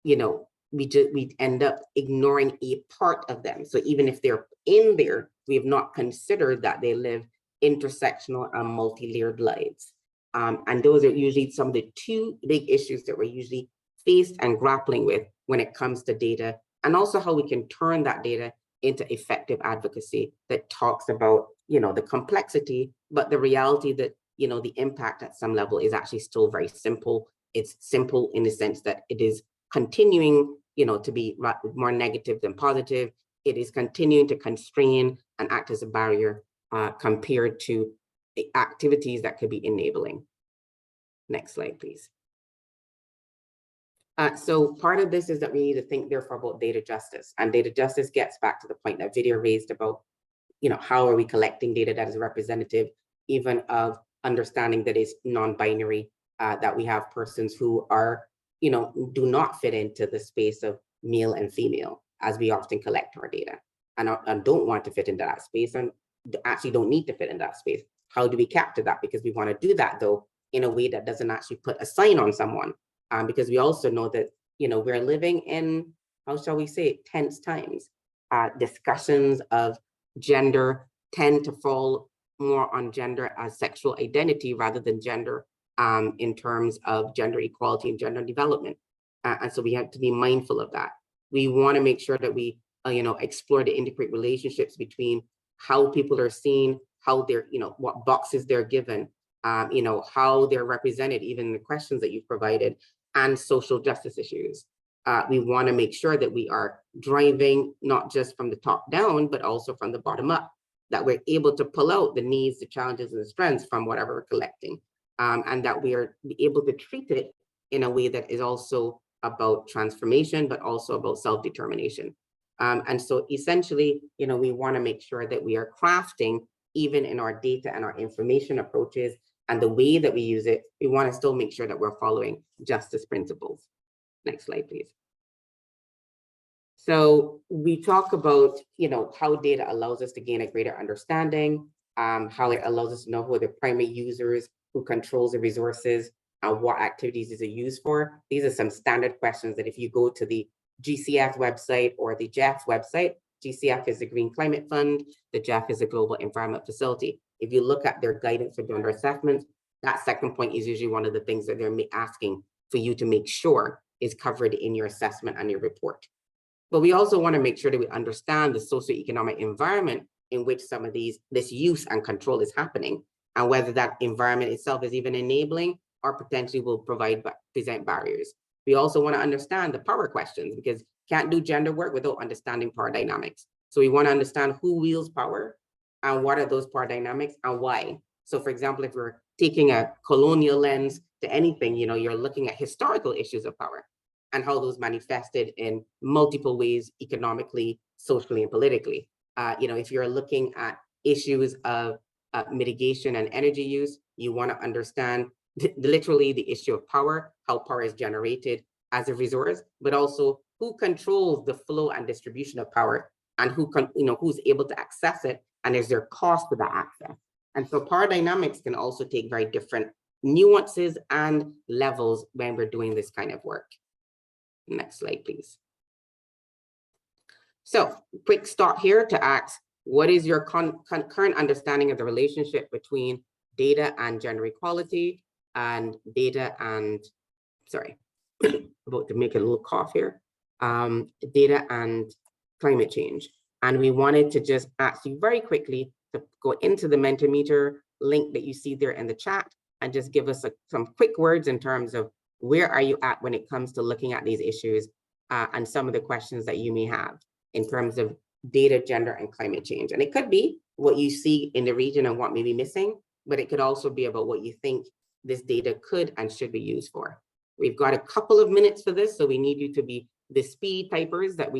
Speaker 4: we end up ignoring a part of them. So even if they're in there, we have not considered that they live intersectional and multi-layered lives. And those are usually some of the two big issues that we're usually faced and grappling with when it comes to data, and also how we can turn that data into effective advocacy that talks about, the complexity, but the reality that, the impact at some level is actually still very simple. It's simple in the sense that it is continuing, to be more negative than positive. It is continuing to constrain and act as a barrier compared to activities that could be enabling. Next slide, please. So part of this is that we need to think therefore about data justice, and data justice gets back to the point that Vidya raised about, how are we collecting data that is representative even of understanding that is non-binary, that we have persons who are do not fit into the space of male and female as we often collect our data, and don't want to fit into that space, and actually don't need to fit in that space. How do we capture that? Because we want to do that though in a way that doesn't actually put a sign on someone, because we also know that we're living in, how shall we say it, tense times. Discussions of gender tend to fall more on gender as sexual identity rather than gender in terms of gender equality and gender development. And so we have to be mindful of that. We want to make sure that we explore the integrate relationships between how people are seen, how they're, what boxes they're given, how they're represented, even the questions that you've provided, and social justice issues. We want to make sure that we are driving not just from the top down, but also from the bottom up, that we're able to pull out the needs, the challenges, and the strengths from whatever we're collecting, and that we are able to treat it in a way that is also about transformation, but also about self-determination. And so essentially, we want to make sure that we are crafting, even in our data and our information approaches and the way that we use it, we want to still make sure that we're following justice principles. Next slide, please. So we talk about, how data allows us to gain a greater understanding, how it allows us to know who are the primary users, who controls the resources, and what activities is it used for. These are some standard questions that if you go to the GCF website or the GEF website, GCF is the Green Climate Fund, the GEF is the Global Environment Facility. If you look at their guidance for gender assessments, that second point is usually one of the things that they're asking for you to make sure is covered in your assessment and your report. But we also want to make sure that we understand the socioeconomic environment in which some of this use and control is happening, and whether that environment itself is even enabling or potentially will present barriers. We also want to understand the power questions, because can't do gender work without understanding power dynamics. So we want to understand who wields power and what are those power dynamics and why. So for example, if we're taking a colonial lens to anything, you're looking at historical issues of power and how those manifested in multiple ways, economically, socially, and politically. If you're looking at issues of mitigation and energy use, you want to understand literally the issue of power, how power is generated as a resource, but also who controls the flow and distribution of power, and who's able to access it, and is there cost to that access. And so power dynamics can also take very different nuances and levels when we're doing this kind of work. Next slide, please. So quick stop here to ask, what is your current understanding of the relationship between data and gender equality, and data and, sorry, about to make a little cough here, data and climate change. And we wanted to just ask you very quickly to go into the Mentimeter link that you see there in the chat and just give us some quick words in terms of where are you at when it comes to looking at these issues and some of the questions that you may have in terms of data, gender, and climate change. And it could be what you see in the region and what may be missing, but it could also be about what you think this data could and should be used for. We've got a couple of minutes for this, so we need you to be the speed typers that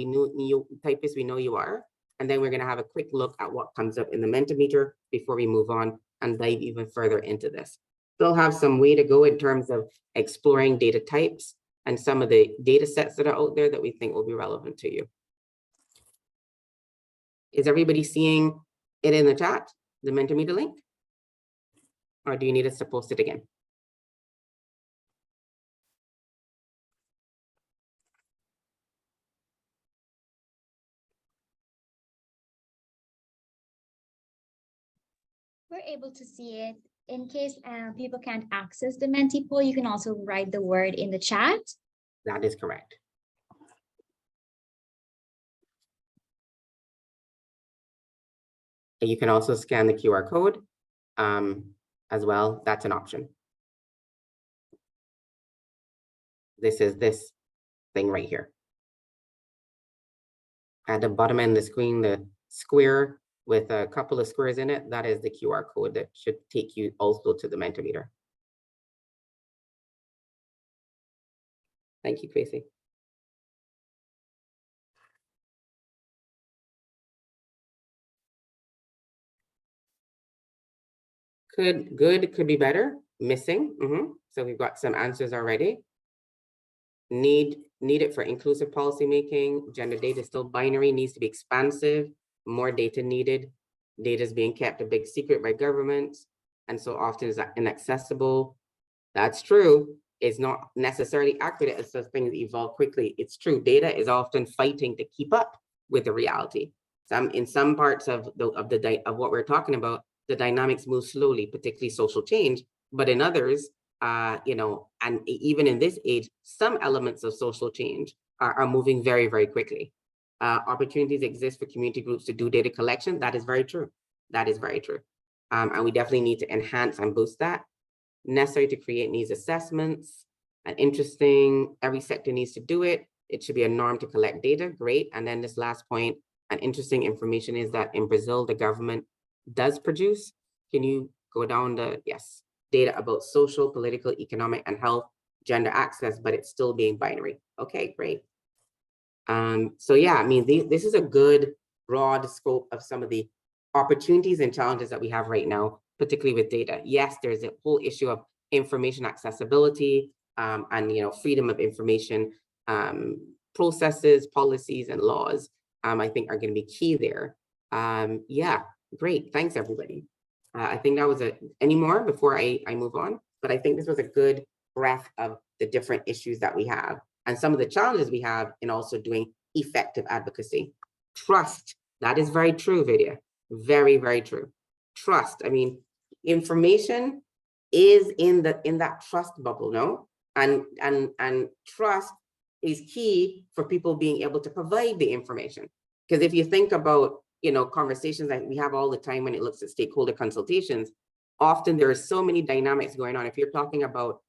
Speaker 4: typists we know you are. And then we're going to have a quick look at what comes up in the Mentimeter before we move on and dive even further into this. Still have some way to go in terms of exploring data types and some of the data sets that are out there that we think will be relevant to you. Is everybody seeing it in the chat, the Mentimeter link? Or do you need us to post it again?
Speaker 1: We're able to see it. In case people can't access the Menti poll, you can also write the word in the chat.
Speaker 4: That is correct. And you can also scan the QR code as well. That's an option. This is this thing right here. At the bottom end of the screen, the square with a couple of squares in it, that is the QR code that should take you also to the Mentimeter. Thank you, Tracy. Good, could be better, missing. So we've got some answers already. Need it for inclusive policymaking. Gender data is still binary, needs to be expansive, more data needed. Data is being kept a big secret by governments, and so often is inaccessible. That's true. It's not necessarily accurate as those things evolve quickly. It's true. Data is often fighting to keep up with the reality. In some parts of what we're talking about, the dynamics move slowly, particularly social change, but in others, you know, and even in this age, some elements of social change are moving very, very quickly. Opportunities exist for community groups to do data collection. That is very true. That is very true. And we definitely need to enhance and boost that. Necessary to create needs assessments. And interesting, every sector needs to do it. It should be a norm to collect data. Great. And then this last point, and interesting information is that in Brazil, the government does produce. Can you go down the, yes, data about social, political, economic, and health, gender access, but it's still being binary. Okay, great. So yeah, I mean, this is a good broad scope of some of the opportunities and challenges that we have right now, particularly with data. Yes, there's a whole issue of information accessibility and, you know, freedom of information processes, policies, and laws, I think are going to be key there. Yeah, great. Thanks, everybody. I think that was any more before I move on, but I think this was a good breadth of the different issues that we have and some of the challenges we have in also doing effective advocacy. Trust, that is very true, Vidya. Very, very true. Trust, I mean, information is in that trust bubble, no? And trust is key for people being able to provide the information. Because if you think about, you know, conversations that we have all the time when it looks at stakeholder consultations, often there are so many dynamics going on. If you're talking about,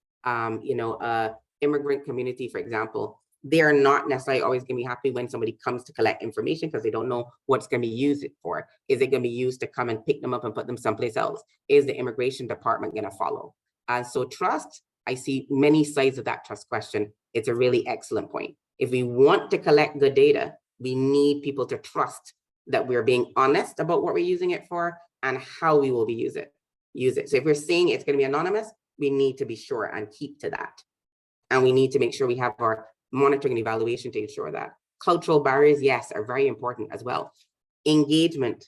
Speaker 4: you know, immigrant community, for example, they are not necessarily always going to be happy when somebody comes to collect information because they don't know what's going to be used for. Is it going to be used to come and pick them up and put them someplace else? Is the immigration department going to follow? So trust, I see many sides of that trust question. It's a really excellent point. If we want to collect good data, we need people to trust that we're being honest about what we're using it for and how we will be use it. So if we're saying it's going to be anonymous, we need to be sure and keep to that. And we need to make sure we have our monitoring and evaluation to ensure that. Cultural barriers, yes, are very important as well. Engagement,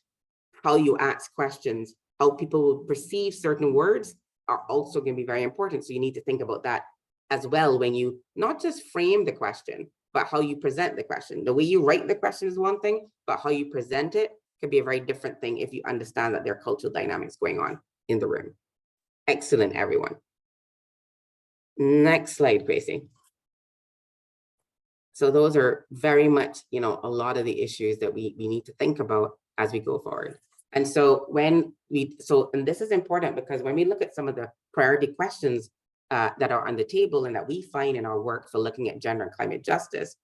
Speaker 4: how you ask questions, how people will perceive certain words are also going to be very important. So you need to think about that as well when you not just frame the question, but how you present the question. The way you write the question is one thing, but how you present it can be a very different thing if you understand that there are cultural dynamics going on in the room. Excellent, everyone. Next slide, Gracie. So those are very much, you know, a lot of the issues that we need to think about as we go forward. And so and this is important because when we look at some of the priority questions that are on the table and that we find in our work for looking at gender and climate justice,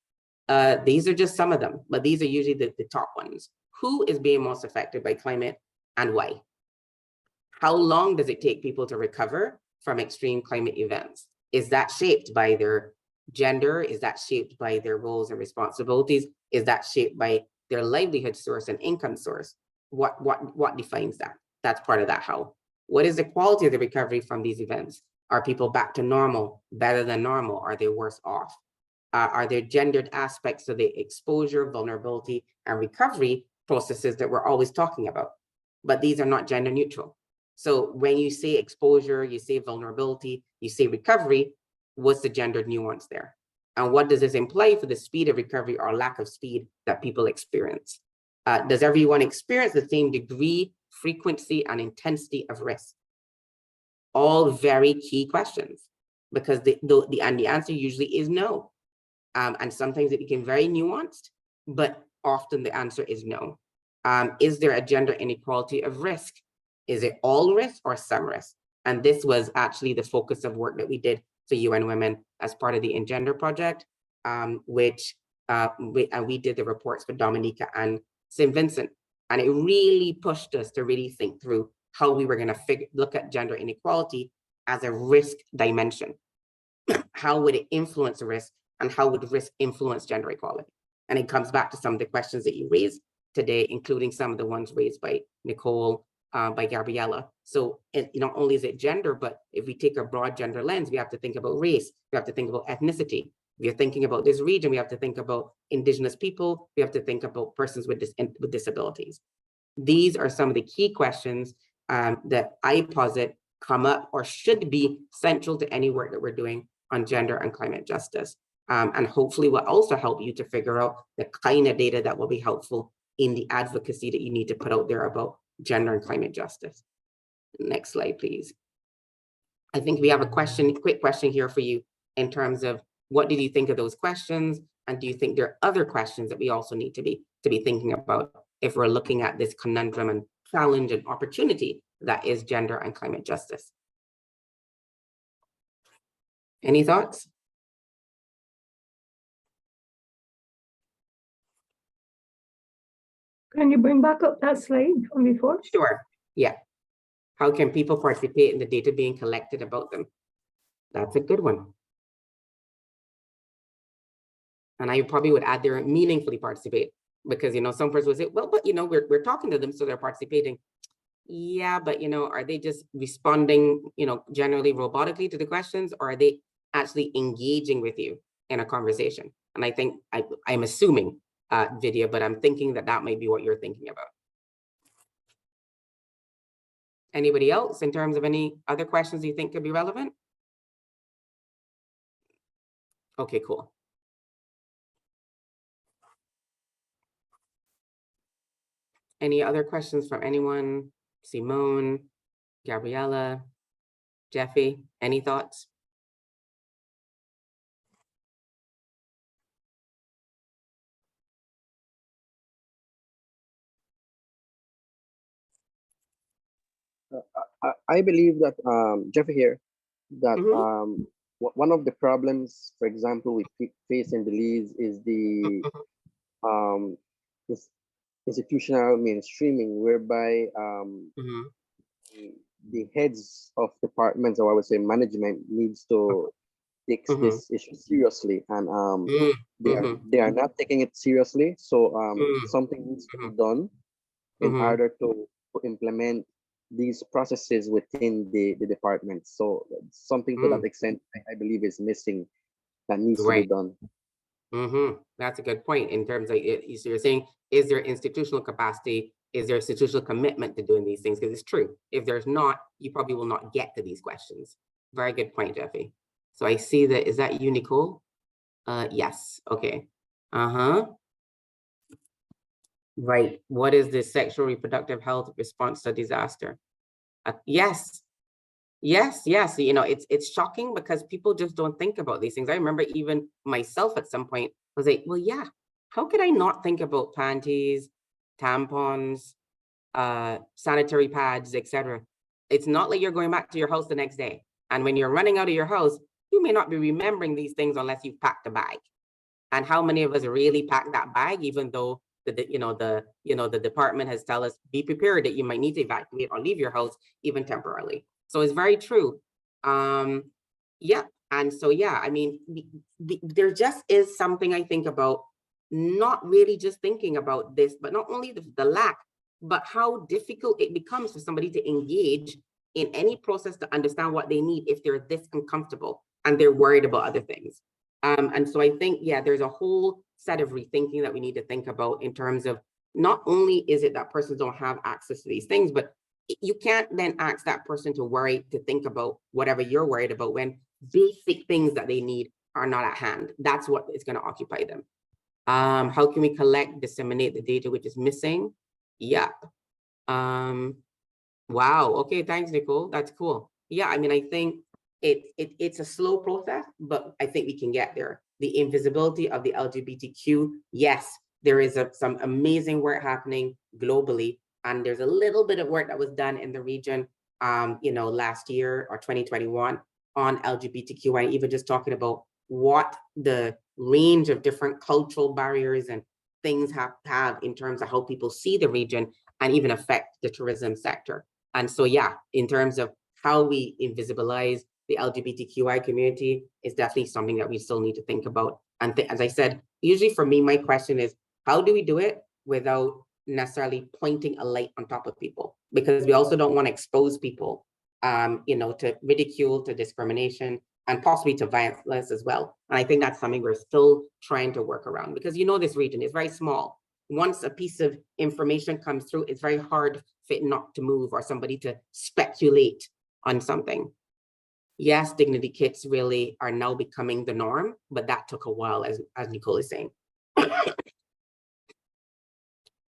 Speaker 4: these are just some of them, but these are usually the top ones. Who is being most affected by climate and why? How long does it take people to recover from extreme climate events? Is that shaped by their gender? Is that shaped by their roles and responsibilities? Is that shaped by their livelihood source and income source? What defines that? That's part of that how. What is the quality of the recovery from these events? Are people back to normal, better than normal? Are they worse off? Are there gendered aspects of the exposure, vulnerability, and recovery processes that we're always talking about? But these are not gender neutral. So when you say exposure, you say vulnerability, you say recovery, what's the gendered nuance there? And what does this imply for the speed of recovery or lack of speed that people experience? Does everyone experience the same degree, frequency, and intensity of risk? All very key questions, because the answer usually is no. And sometimes it became very nuanced, but often the answer is no. Is there a gender inequality of risk? Is it all risk or some risk? And this was actually the focus of work that we did for UN Women as part of the Engender project, which we did the reports for Dominica and St. Vincent. And it really pushed us to really think through how we were going to look at gender inequality as a risk dimension. How would it influence risk, and how would risk influence gender equality? And it comes back to some of the questions that you raised today, including some of the ones raised by Nicole, by Gabriella. So not only is it gender, but if we take a broad gender lens, we have to think about race, we have to think about ethnicity, If you're thinking about this region, we have to think about Indigenous people. We have to think about persons with disabilities. These are some of the key questions that I posit come up or should be central to any work that we're doing on gender and climate justice. And hopefully will also help you to figure out the kind of data that will be helpful in the advocacy that you need to put out there about gender and climate justice. Next slide, please. I think we have a quick question here for you in terms of what did you think of those questions? And do you think there are other questions that we also need to be thinking about if we're looking at this conundrum and challenge and opportunity that is gender and climate justice? Any thoughts?
Speaker 6: Can you bring back up that slide from before?
Speaker 4: Sure, yeah. How can people participate in the data being collected about them? That's a good one. And I probably would add there meaningfully participate, because, you know, some persons would say, well, but, you know, we're talking to them, so they're participating. Yeah, but, you know, are they just responding, you know, generally robotically to the questions, or are they actually engaging with you in a conversation? And I think I'm assuming Vidya, but I'm thinking that that might be what you're thinking about. Anybody else in terms of any other questions you think could be relevant? Okay, cool. Any other questions from anyone? Simone, Gabriella, Jeffy, any thoughts?
Speaker 9: I believe that, Jeffrey here, that one of the problems, for example, we face in Belize is the this institutional mainstreaming, whereby the heads of departments, or I would say management, needs to take this issue seriously, and they are not taking it seriously. So something needs to be done in order to implement these processes within the department. So something to that extent, I believe, is missing, that needs to be done.
Speaker 4: That's a good point in terms of it. So you're saying, is there institutional capacity? Is there institutional commitment to doing these things? Because it's true. If there's not, you probably will not get to these questions. Very good point, Jeffy. So I see that, is that you, Nicole? Yes, okay. Right, what is the sexual reproductive health response to disaster? Yes, you know, it's shocking because people just don't think about these things. I remember even myself at some point was like, well, yeah, how could I not think about panties, tampons, sanitary pads, etc. It's not like you're going back to your house the next day, and when you're running out of your house, you may not be remembering these things unless you've packed a bag. And how many of us really pack that bag, even though the department has told us, be prepared that you might need to evacuate or leave your house even temporarily. So it's very true. Yeah, and so yeah, I mean, there just is something I think about, not really just thinking about this, but not only the lack, but how difficult it becomes for somebody to engage in any process to understand what they need if they're this uncomfortable and they're worried about other things. And so I think, yeah, there's a whole set of rethinking that we need to think about in terms of, not only is it that persons don't have access to these things, but you can't then ask that person to think about whatever you're worried about when basic things that they need are not at hand. That's what is going to occupy them. How can we disseminate the data which is missing? Yeah. Wow. Okay. Thanks, Nicole. That's cool. Yeah. I mean, I think it's a slow process, but I think we can get there. The invisibility of the LGBTQ. Yes, there is some amazing work happening globally, and there's a little bit of work that was done in the region, you know, last year or 2021 on LGBTQI, even just talking about what the range of different cultural barriers and things have in terms of how people see the region and even affect the tourism sector. And so, yeah, in terms of how we invisibilize the LGBTQI community is definitely something that we still need to think about. And as I said, usually for me, my question is, how do we do it without necessarily pointing a light on top of people? Because we also don't want to expose people, you know, to ridicule, to discrimination, and possibly to violence as well. And I think that's something we're still trying to work around, because this region is very small. Once a piece of information comes through, it's very hard for it not to move or somebody to speculate on something. Yes, dignity kits really are now becoming the norm, but that took a while, as Nicole is saying.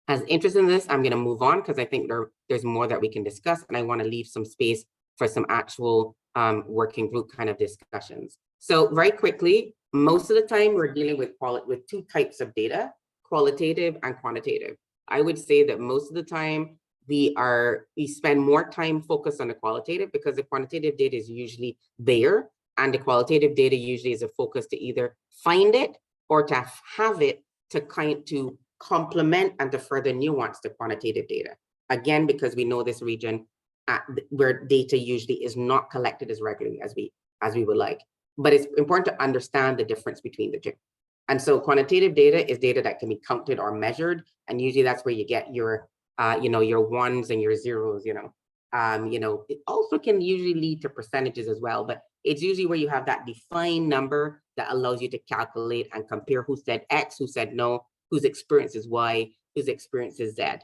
Speaker 4: As interested in this, I'm going to move on because I think there's more that we can discuss, and I want to leave some space for some actual working group kind of discussions. So very quickly, most of the time we're dealing with two types of data, qualitative and quantitative. I would say that most of the time we spend more time focused on the qualitative, because the quantitative data is usually there, and the qualitative data usually is a focus to either find it or to have it to complement and to further nuance the quantitative data. Again, because we know this region where data usually is not collected as regularly as we would like. But it's important to understand the difference between the two. And so quantitative data is data that can be counted or measured, and usually that's where you get your your ones and your zeros. It also can usually lead to percentages as well, but it's usually where you have that defined number that allows you to calculate and compare who said X, who said no, whose experience is Y, whose experience is Z.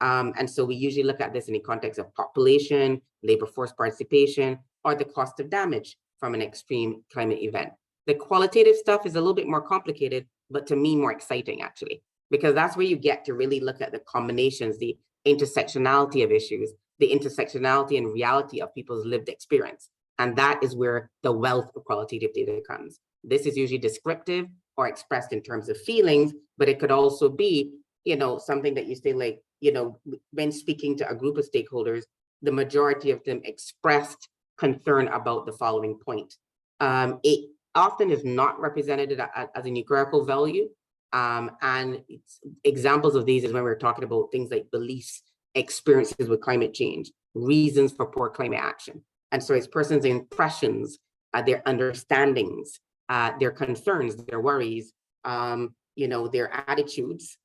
Speaker 4: And so we usually look at this in the context of population, labor force participation, or the cost of damage from an extreme climate event. The qualitative stuff is a little bit more complicated, but to me more exciting actually, because that's where you get to really look at the combinations, the intersectionality of issues, the intersectionality and reality of people's lived experience. And that is where the wealth of qualitative data comes. This is usually descriptive or expressed in terms of feelings, but it could also be, something that you say, like, when speaking to a group of stakeholders, the majority of them expressed concern about the following point. It often is not represented as a numerical value. And examples of these is when we're talking about things like beliefs, experiences with climate change, reasons for poor climate action. And so it's persons' impressions, their understandings, their concerns, their worries, their attitudes,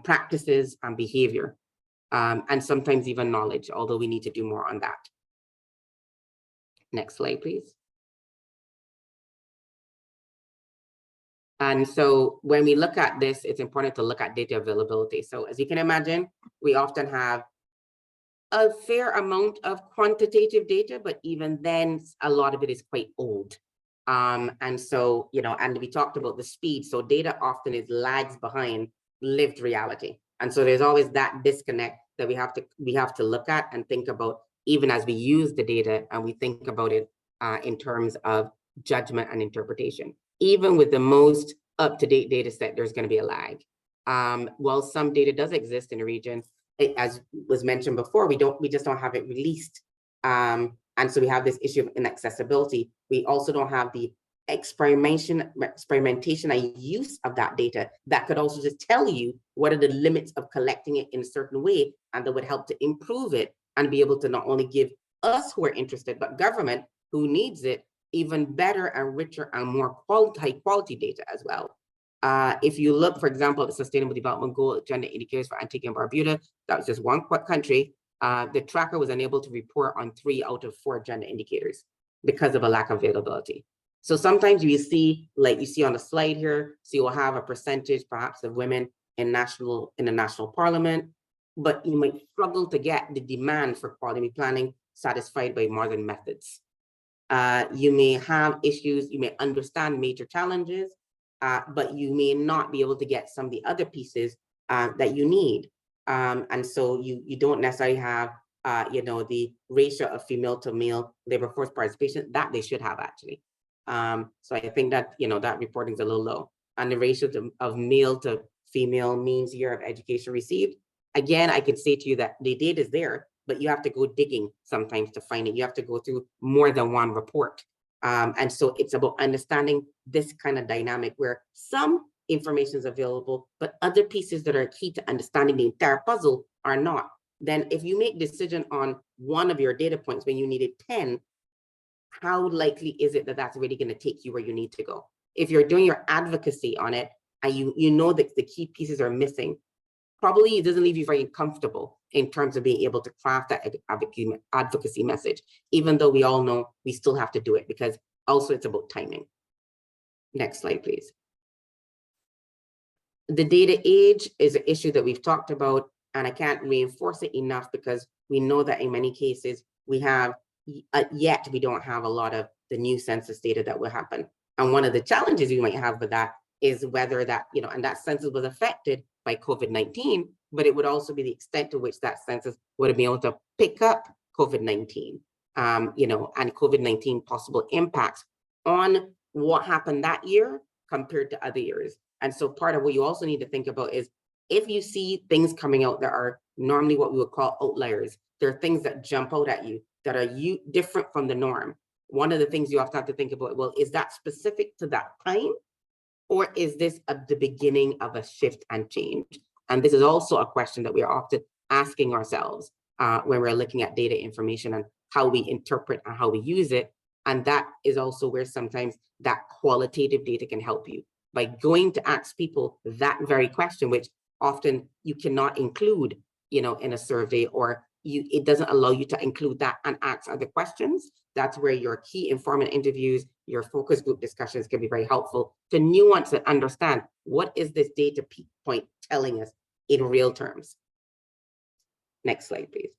Speaker 4: practices, and behavior, and sometimes even knowledge, although we need to do more on that. Next slide, please. And so when we look at this, it's important to look at data availability. So as you can imagine, we often have a fair amount of quantitative data, but even then, a lot of it is quite old. And so, and we talked about the speed. So data often lags behind lived reality. And so there's always that disconnect that we have to look at and think about, even as we use the data and we think about it in terms of judgment and interpretation. Even with the most up-to-date data set, there's going to be a lag. While some data does exist in a region, as was mentioned before, we just don't have it released. And so we have this issue of inaccessibility. We also don't have the experimentation and use of that data that could also just tell you what are the limits of collecting it in a certain way, and that would help to improve it and be able to not only give us who are interested, but government who needs it even better and richer and more high quality data as well. If you look, for example, at the Sustainable Development Goal gender indicators for Antigua and Barbuda, that was just one country. The tracker was unable to report on 3 out of 4 gender indicators because of a lack of availability. So sometimes you see, like you see on the slide here, so you will have a percentage perhaps of women in the national parliament, but you might struggle to get the demand for quality planning satisfied by modern methods. You may have issues, you may understand major challenges, but you may not be able to get some of the other pieces that you need. And so you don't necessarily have, the ratio of female to male labor force participation that they should have actually. So I think that, that reporting is a little low. And the ratio of male to female means year of education received. Again, I could say to you that the data is there, but you have to go digging sometimes to find it. You have to go through more than one report. And so it's about understanding this kind of dynamic where some information is available, but other pieces that are key to understanding the entire puzzle are not. Then if you make decision on one of your data points when you needed 10, how likely is it that that's really going to take you where you need to go? If you're doing your advocacy on it and you know that the key pieces are missing, probably it doesn't leave you very comfortable in terms of being able to craft that advocacy message, even though we all know we still have to do it because also it's about timing. Next slide, please. The data age is an issue that we've talked about, and I can't reinforce it enough because we know that in many cases we have, yet we don't have a lot of the new census data that will happen. And one of the challenges we might have with that is whether that, and that census was affected by COVID-19, but it would also be the extent to which that census would have been able to pick up COVID-19, and COVID-19 possible impacts on what happened that year compared to other years. And so part of what you also need to think about is if you see things coming out that are normally what we would call outliers, there are things that jump out at you that are different from the norm. One of the things you have to think about, well, is that specific to that time? Or is this the beginning of a shift and change? And this is also a question that we are often asking ourselves when we're looking at data information and how we interpret and how we use it. And that is also where sometimes that qualitative data can help you by going to ask people that very question, which often you cannot include, in a survey, or it doesn't allow you to include that and ask other questions. That's where your key informant interviews, your focus group discussions can be very helpful to nuance and understand what is this data point telling us in real terms. Next slide, please.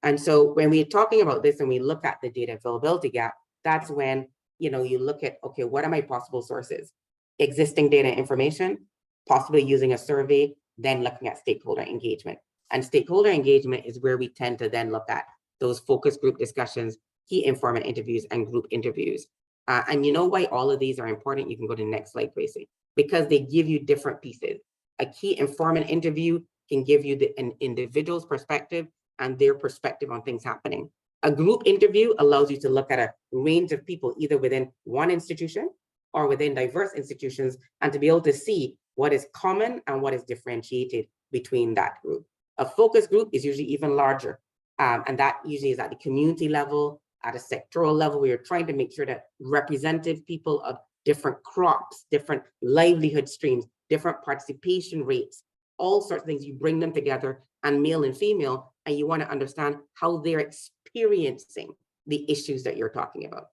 Speaker 4: And so when we're talking about this and we look at the data availability gap, that's when, you look at, okay, what are my possible sources? Existing data information, possibly using a survey, then looking at stakeholder engagement. And stakeholder engagement is where we tend to then look at those focus group discussions, key informant interviews, and group interviews. And you know why all of these are important? You can go to the next slide, Gracie, because they give you different pieces. A key informant interview can give you an individual's perspective and their perspective on things happening. A group interview allows you to look at a range of people, either within one institution or within diverse institutions, and to be able to see what is common and what is differentiated between that group. A focus group is usually even larger, and that usually is at the community level, at a sectoral level, where you're trying to make sure that representative people of different crops, different livelihood streams, different participation rates, all sorts of things, you bring them together, and male and female, and you want to understand how they're experiencing the issues that you're talking about.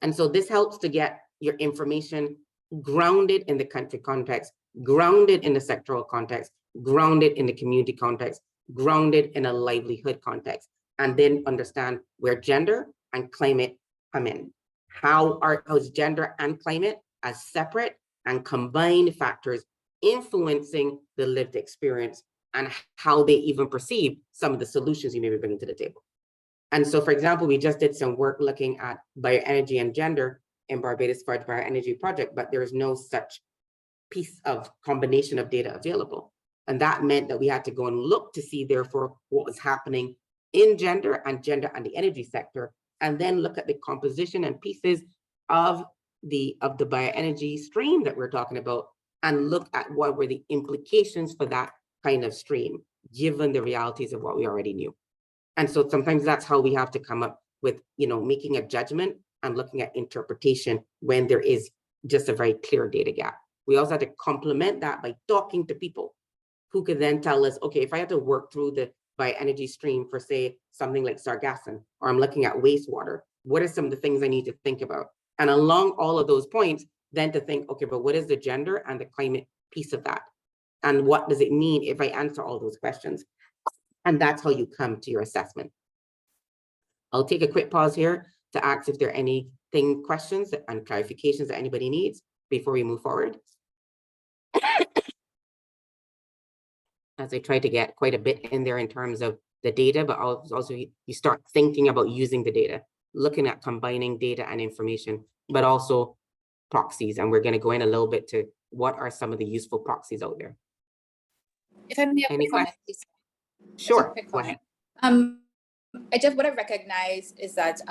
Speaker 4: And so this helps to get your information grounded in the country context, grounded in the sectoral context, grounded in the community context, grounded in a livelihood context, and then understand where gender and climate come in. How is gender and climate as separate and combined factors influencing the lived experience and how they even perceive some of the solutions you may be bringing to the table. And so, for example, we just did some work looking at bioenergy and gender in Barbados for the bioenergy project, but there is no such piece of combination of data available. And that meant that we had to go and look to see, therefore, what was happening in gender and the energy sector, and then look at the composition and pieces of the bioenergy stream that we're talking about, and look at what were the implications for that kind of stream, given the realities of what we already knew. And so sometimes that's how we have to come up with, making a judgment and looking at interpretation when there is just a very clear data gap. We also have to complement that by talking to people who could then tell us, okay, if I had to work through the bioenergy stream for, say, something like sargassum, or I'm looking at wastewater, what are some of the things I need to think about? And along all of those points, then to think, okay, but what is the gender and the climate piece of that? And what does it mean if I answer all those questions? And that's how you come to your assessment. I'll take a quick pause here to ask if there are any questions and clarifications that anybody needs before we move forward. As I try to get quite a bit in there in terms of the data, but also you start thinking about using the data, looking at combining data and information, but also proxies. And we're going to go in a little bit to what are some of the useful proxies out there.
Speaker 10: If I may have
Speaker 4: any
Speaker 10: comment,
Speaker 4: questions? Sure, go ahead.
Speaker 10: What I recognize is that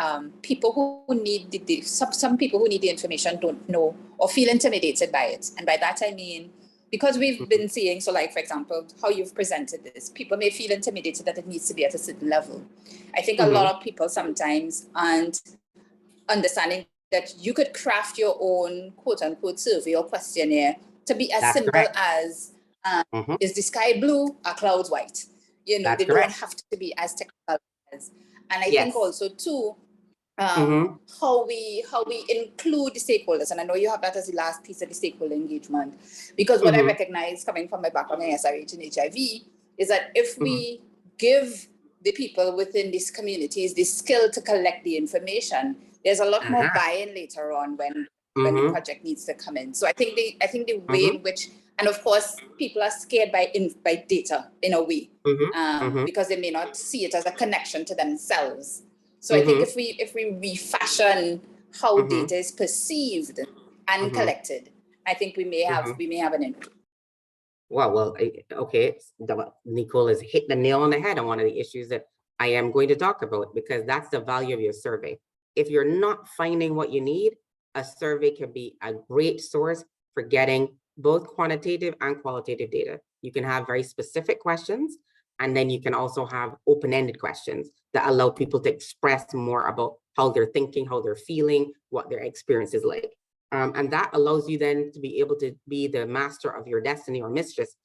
Speaker 10: people who need some people who need the information don't know or feel intimidated by it. And by that, I mean, because we've been seeing, so like, for example, how you've presented this, people may feel intimidated that it needs to be at a certain level. I think a lot of people sometimes aren't understanding that you could craft your own quote unquote survey or questionnaire to be as simple as, is the sky blue or clouds white? They don't have to be as technical as. And I think also too, how we include the stakeholders. And I know you have that as the last piece of the stakeholder engagement, because what I recognize coming from my background in SRH and HIV is that if we give the people within these communities the skill to collect the information, there's a lot more buy-in later on when the project needs to come in. So I think the way in which, and of course, people are scared by data in a way, because they may not see it as a connection to themselves. So I think if we refashion how data is perceived and collected, I think we may have an impact.
Speaker 4: Well, okay. Nicole has hit the nail on the head on one of the issues that I am going to talk about, because that's the value of your survey. If you're not finding what you need, a survey can be a great source for getting both quantitative and qualitative data. You can have very specific questions, and then you can also have open-ended questions that allow people to express more about how they're thinking, how they're feeling, what their experience is like. And that allows you then to be able to be the master of your destiny or mistress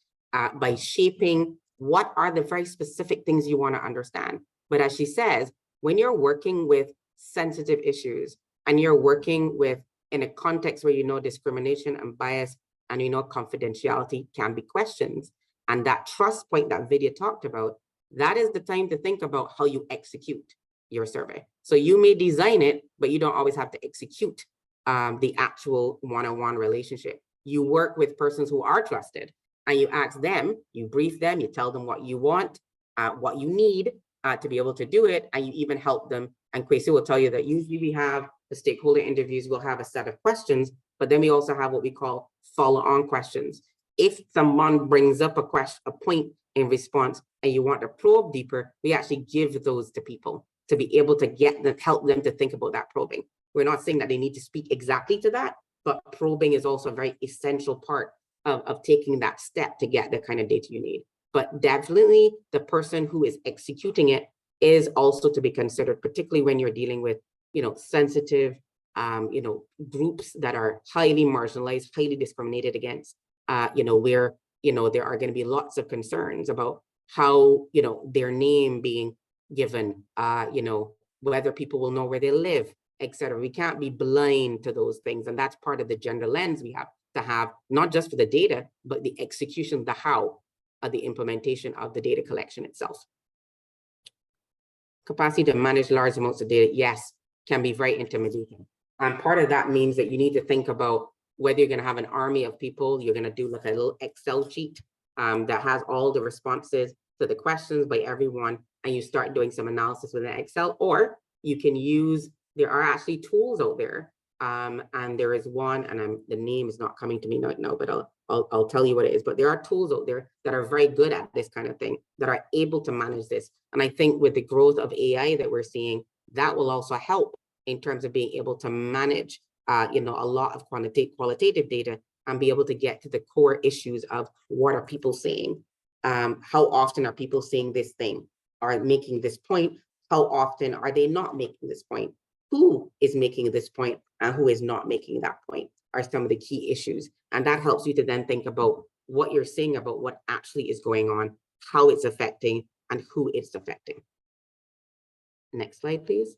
Speaker 4: by shaping what are the very specific things you want to understand. But as she says, when you're working with sensitive issues and you're working with in a context where you know discrimination and bias and you know confidentiality can be questions, and that trust point that Vidya talked about, that is the time to think about how you execute your survey. So you may design it, but you don't always have to execute the actual one-on-one relationship. You work with persons who are trusted, and you ask them, you brief them, you tell them what you want, what you need to be able to do it, and you even help them. And Kwesi will tell you that usually we have the stakeholder interviews, we'll have a set of questions, but then we also have what we call follow-on questions. If someone brings up a point in response and you want to probe deeper, we actually give those to people to be able to help them to think about that probing. We're not saying that they need to speak exactly to that, but probing is also a very essential part of taking that step to get the kind of data you need. But definitely the person who is executing it is also to be considered, particularly when you're dealing with, sensitive, groups that are highly marginalized, highly discriminated against, where, there are going to be lots of concerns about how, their name being given, whether people will know where they live, etc. We can't be blind to those things. And that's part of the gender lens we have to have, not just for the data, but the execution, the how of the implementation of the data collection itself. Capacity to manage large amounts of data, yes, can be very intimidating. And part of that means that you need to think about whether you're going to have an army of people, you're going to do like a little Excel sheet that has all the responses to the questions by everyone, and you start doing some analysis within Excel, or you can use, there are actually tools out there, and there is one, and the name is not coming to me right now, but I'll tell you what it is. But there are tools out there that are very good at this kind of thing, that are able to manage this. And I think with the growth of AI that we're seeing, that will also help in terms of being able to manage, a lot of qualitative data and be able to get to the core issues of what are people saying, how often are people saying this thing, are making this point, how often are they not making this point, who is making this point and who is not making that point are some of the key issues. And that helps you to then think about what you're saying about what actually is going on, how it's affecting, and who it's affecting. Next slide, please.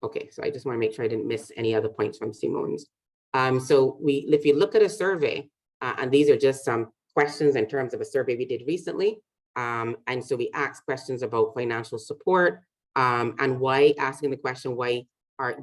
Speaker 4: Okay, so I just want to make sure I didn't miss any other points from Simone's. So if you look at a survey, and these are just some questions in terms of a survey we did recently. And so we asked questions about financial support, and why, asking the question, why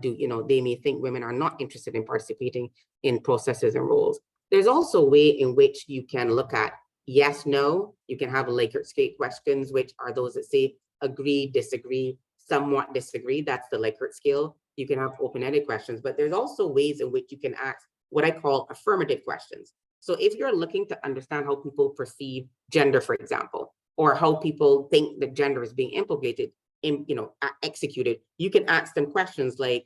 Speaker 4: they may think women are not interested in participating in processes and roles. There's also a way in which you can look at yes, no. You can have Likert scale questions, which are those that say agree, disagree, somewhat disagree. That's the Likert scale. You can have open-ended questions, but there's also ways in which you can ask what I call affirmative questions. So if you're looking to understand how people perceive gender, for example, or how people think that gender is being implicated, executed, you can ask them questions like,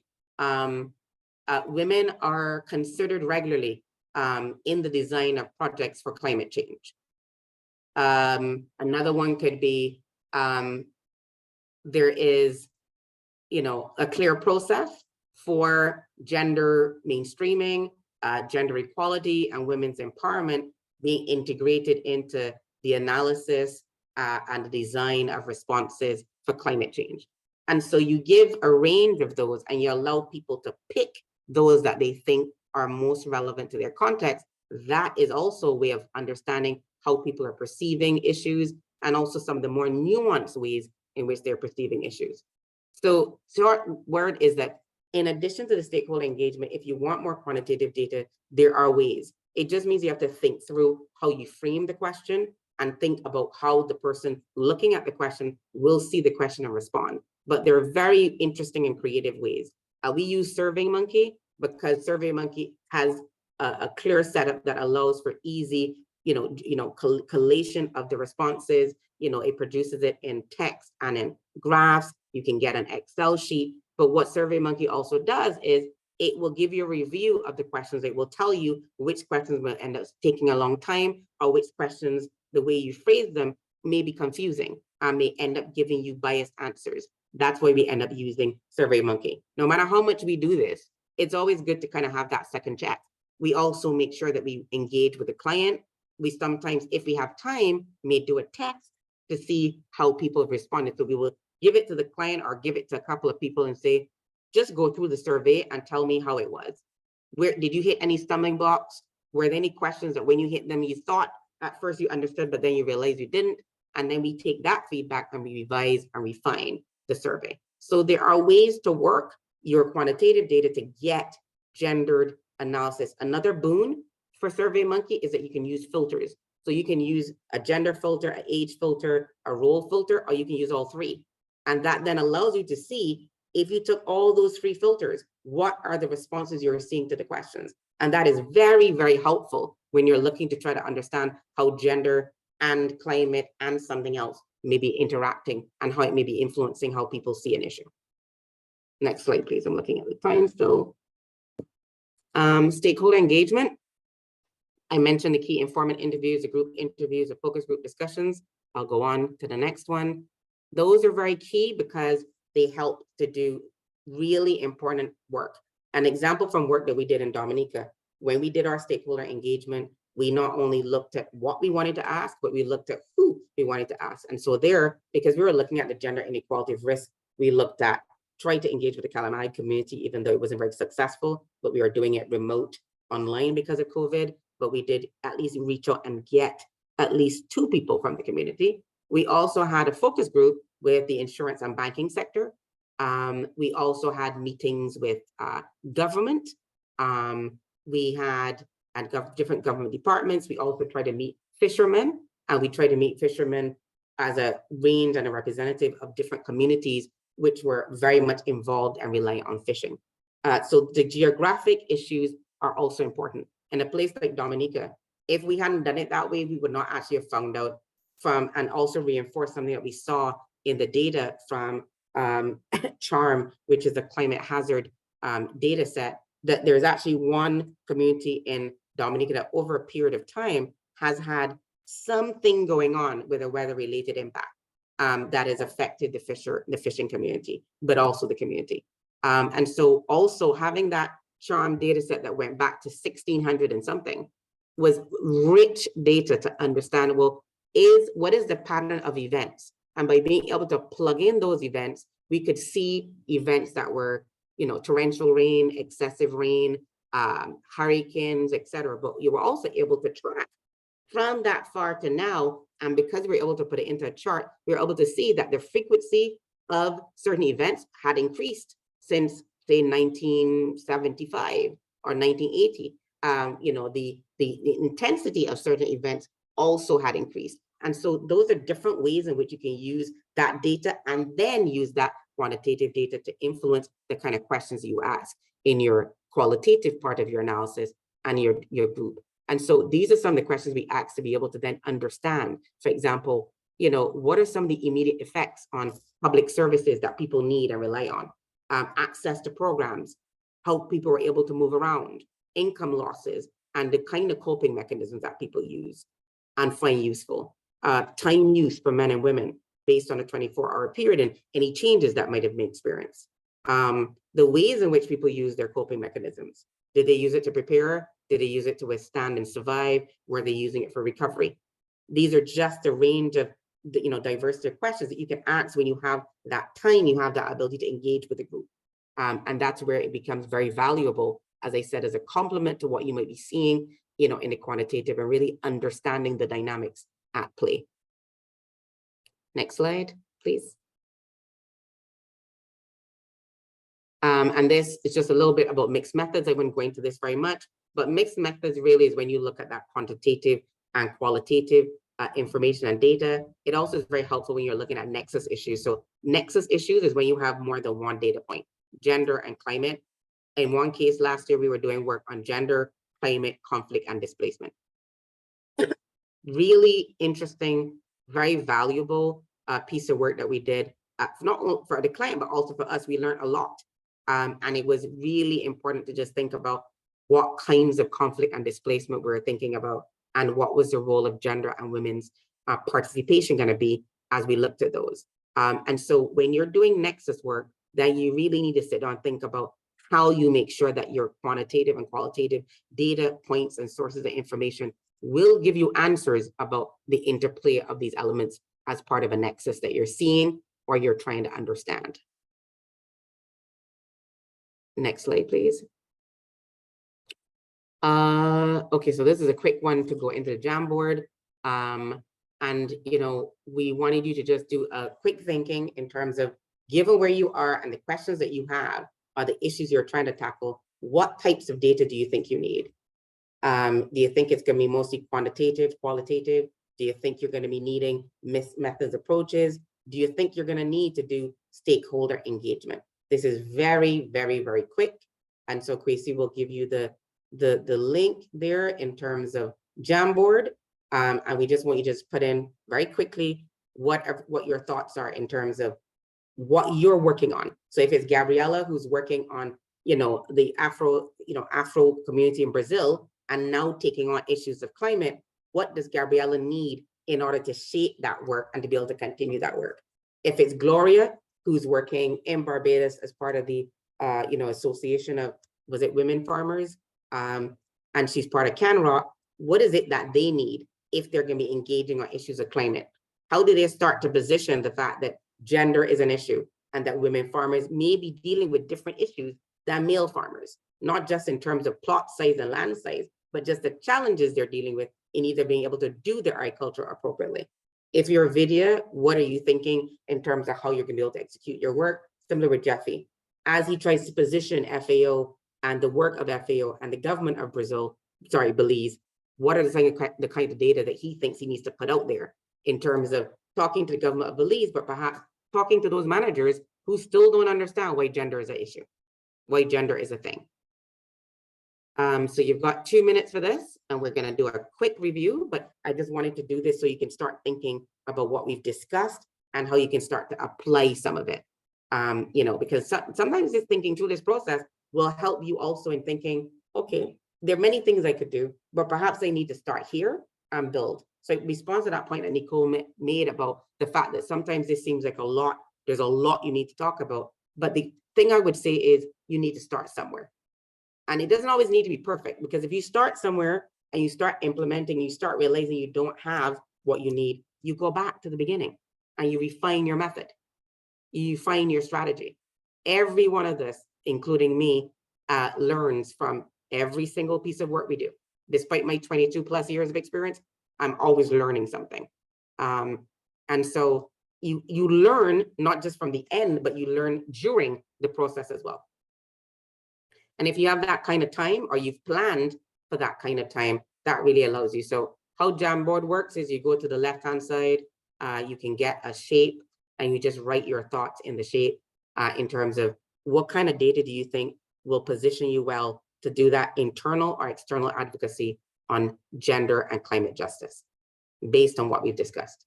Speaker 4: women are considered regularly in the design of projects for climate change. Another one could be, there is, a clear process for gender mainstreaming, gender equality, and women's empowerment being integrated into the analysis and the design of responses for climate change. And so you give a range of those and you allow people to pick those that they think are most relevant to their context. That is also a way of understanding how people are perceiving issues and also some of the more nuanced ways in which they're perceiving issues. So short word is that in addition to the stakeholder engagement, if you want more quantitative data, there are ways. It just means you have to think through how you frame the question and think about how the person looking at the question will see the question and respond. But there are very interesting and creative ways. We use SurveyMonkey because SurveyMonkey has a clear setup that allows for easy, collation of the responses. It produces it in text and in graphs. You can get an Excel sheet. But what SurveyMonkey also does is it will give you a review of the questions. It will tell you which questions will end up taking a long time, or which questions, the way you phrase them, may be confusing and may end up giving you biased answers. That's why we end up using SurveyMonkey. No matter how much we do this, it's always good to kind of have that second check. We also make sure that we engage with the client. We sometimes, if we have time, may do a test to see how people have responded. So we will give it to the client or give it to a couple of people and say, just go through the survey and tell me how it was. Where did you hit any stumbling blocks? Were there any questions that when you hit them, you thought at first you understood, but then you realized you didn't? And then we take that feedback and we revise and refine the survey. So there are ways to work your quantitative data to get gendered analysis. Another boon for SurveyMonkey is that you can use filters. So you can use a gender filter, an age filter, a role filter, or you can use all three. And that then allows you to see, if you took all those three filters, what are the responses you're seeing to the questions? And that is very, very helpful when you're looking to try to understand how gender and climate and something else may be interacting and how it may be influencing how people see an issue. Next slide, please. I'm looking at the time. So stakeholder engagement. I mentioned the key informant interviews, the group interviews, the focus group discussions. I'll go on to the next one. Those are very key because they help to do really important work. An example from work that we did in Dominica, when we did our stakeholder engagement, we not only looked at what we wanted to ask, but we looked at who we wanted to ask. And so there, because we were looking at the gender inequality of risk, we looked at trying to engage with the Kalamai community, even though it wasn't very successful, but we were doing it remote online because of COVID, but we did at least reach out and get at least 2 people from the community. We also had a focus group with the insurance and banking sector. We also had meetings with government. We had different government departments. We also tried to meet fishermen, and we tried to meet fishermen as a range and a representative of different communities, which were very much involved and reliant on fishing. So the geographic issues are also important. In a place like Dominica, if we hadn't done it that way, we would not actually have found out from, and also reinforce something that we saw in the data from CHARM, which is a climate hazard data set, that there's actually one community in Dominica that over a period of time has had something going on with a weather-related impact that has affected the fishing community, but also the community. And so also having that CHARM data set that went back to 1600 and something was rich data to understand, well, what is the pattern of events? And by being able to plug in those events, we could see events that were, torrential rain, excessive rain, hurricanes, etc. But you were also able to track from that far to now. And because we were able to put it into a chart, we were able to see that the frequency of certain events had increased since, say, 1975 or 1980. The intensity of certain events also had increased. And so those are different ways in which you can use that data and then use that quantitative data to influence the kind of questions you ask in your qualitative part of your analysis and your group. And so these are some of the questions we ask to be able to then understand. For example, what are some of the immediate effects on public services that people need and rely on? Access to programs, how people are able to move around, income losses, and the kind of coping mechanisms that people use and find useful. Time use for men and women based on a 24-hour period and any changes that might have been experienced. The ways in which people use their coping mechanisms. Did they use it to prepare? Did they use it to withstand and survive? Were they using it for recovery? These are just a range of diversity of questions that you can answer when you have that time, you have that ability to engage with the group. And that's where it becomes very valuable, as I said, as a complement to what you might be seeing, in the quantitative, and really understanding the dynamics at play. Next slide, please. And this is just a little bit about mixed methods. I wouldn't go into this very much, but mixed methods really is when you look at that quantitative and qualitative information and data. It also is very helpful when you're looking at nexus issues. So nexus issues is when you have more than one data point, gender and climate. In one case last year, we were doing work on gender, climate, conflict, and displacement. Really interesting, very valuable piece of work that we did, not only for the client, but also for us. We learned a lot. And it was really important to just think about what kinds of conflict and displacement we were thinking about, and what was the role of gender and women's participation going to be as we looked at those. And so when you're doing nexus work, then you really need to sit down and think about how you make sure that your quantitative and qualitative data points and sources of information will give you answers about the interplay of these elements as part of a nexus that you're seeing or you're trying to understand. Next slide, please. Okay, so this is a quick one to go into the Jamboard. And, we wanted you to just do a quick thinking in terms of, given where you are and the questions that you have are the issues you're trying to tackle, what types of data do you think you need? Do you think it's going to be mostly quantitative, qualitative? Do you think you're going to be needing methods approaches? Do you think you're going to need to do stakeholder engagement? This is very, very, very quick. And so Kwesi will give you the link there in terms of Jamboard. And we just want you to just put in very quickly what your thoughts are in terms of what you're working on. So if it's Gabriella who's working on, the Afro community in Brazil and now taking on issues of climate, what does Gabriella need in order to shape that work and to be able to continue that work? If it's Gloria who's working in Barbados as part of the association of, was it women farmers? And she's part of CanRock, what is it that they need if they're going to be engaging on issues of climate? How do they start to position the fact that gender is an issue and that women farmers may be dealing with different issues than male farmers, not just in terms of plot size and land size, but just the challenges they're dealing with in either being able to do their agriculture appropriately. If you're Vidya, what are you thinking in terms of how you're going to be able to execute your work? Similar with Jeffy, as he tries to position FAO and the work of FAO and the government of Belize, what are the kind of data that he thinks he needs to put out there in terms of talking to the government of Belize, but perhaps talking to those managers who still don't understand why gender is an issue, why gender is a thing. So you've got 2 minutes for this, and we're going to do a quick review, but I just wanted to do this so you can start thinking about what we've discussed and how you can start to apply some of it. Because sometimes just thinking through this process will help you also in thinking, okay, there are many things I could do, but perhaps I need to start here and build. So in response to that point that Nicole made about the fact that sometimes this seems like a lot, there's a lot you need to talk about, but the thing I would say is you need to start somewhere. And it doesn't always need to be perfect, because if you start somewhere and you start implementing, you start realizing you don't have what you need, you go back to the beginning and you refine your method. You refine your strategy. Every one of us, including me, learns from every single piece of work we do. Despite my 22 plus years of experience, I'm always learning something. And so you learn not just from the end, but you learn during the process as well. And if you have that kind of time, or you've planned for that kind of time, that really allows you. So how Jamboard works is you go to the left-hand side, you can get a shape and you just write your thoughts in the shape in terms of what kind of data do you think will position you well to do that internal or external advocacy on gender and climate justice based on what we've discussed.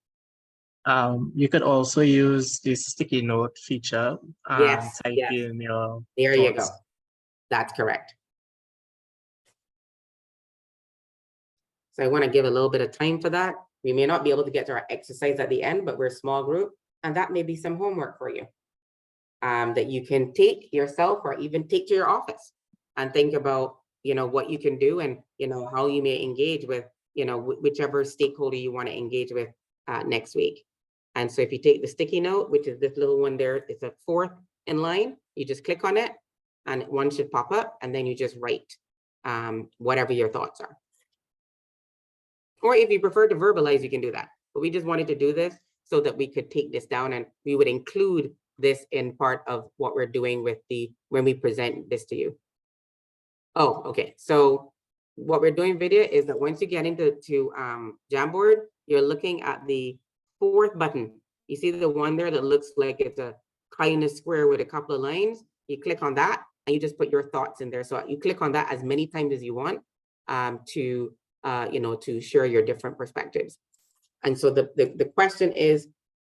Speaker 12: You could also use this sticky note feature and type in your
Speaker 4: There
Speaker 12: thoughts.
Speaker 4: You go. That's correct. So I want to give a little bit of time for that. We may not be able to get to our exercise at the end, but we're a small group, and that may be some homework for you that you can take yourself or even take to your office and think about, what you can do and, how you may engage with, whichever stakeholder you want to engage with next week. And so if you take the sticky note, which is this little one there, it's a fourth in line, you just click on it and one should pop up, and then you just write whatever your thoughts are. Or if you prefer to verbalize, you can do that. But we just wanted to do this so that we could take this down, and we would include this in part of what we're doing with when we present this to you. Oh, okay. So what we're doing, Vidya, is that once you get into Jamboard, you're looking at the fourth button. You see the one there that looks like it's a kind of square with a couple of lines. You click on that and you just put your thoughts in there. So you click on that as many times as you want to share your different perspectives. And so the question is,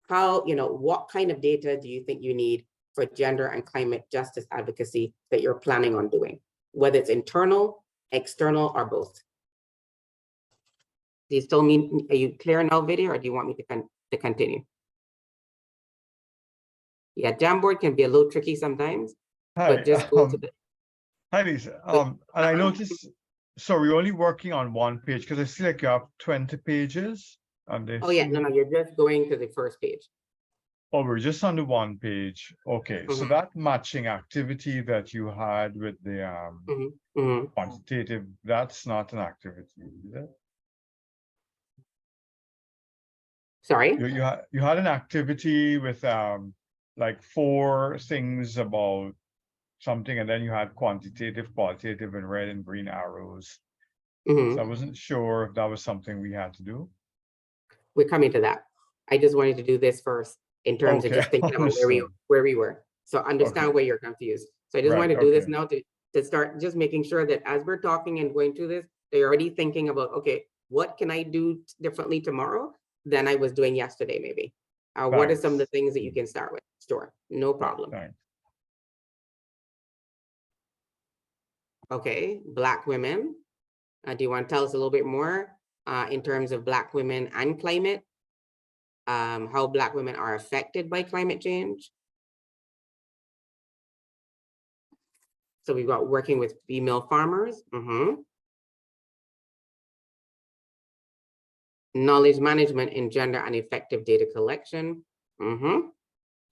Speaker 4: what kind of data do you think you need for gender and climate justice advocacy that you're planning on doing, whether it's internal, external, or both? Do you still mean, are you clear now, Vidya, or do you want me to continue? Yeah, Jamboard can be a little tricky sometimes, but just go to the.
Speaker 5: Hi, Lisa. And I noticed, so we're only working on one page because I see like you have 20 pages on this.
Speaker 4: Oh yeah, no, you're just going to the first page.
Speaker 5: Oh, we're just on the one page. Okay, so that matching activity that you had with the quantitative, that's not an activity, is it?
Speaker 4: Sorry?
Speaker 5: You had an activity with like 4 things about something, and then you had quantitative, qualitative, and red and green arrows. So I wasn't sure if that was something we had to do.
Speaker 4: We're coming to that. I just wanted to do this first in terms of just thinking about where we were. So understand where you're confused. So I just wanted to do this now to start just making sure that as we're talking and going through this, they're already thinking about, okay, what can I do differently tomorrow than I was doing yesterday, maybe? What are some of the things that you can start with? Store, no problem. Okay, Black women. Do you want to tell us a little bit more in terms of Black women and climate? How Black women are affected by climate change? So we've got working with female farmers. Knowledge management in gender and effective data collection.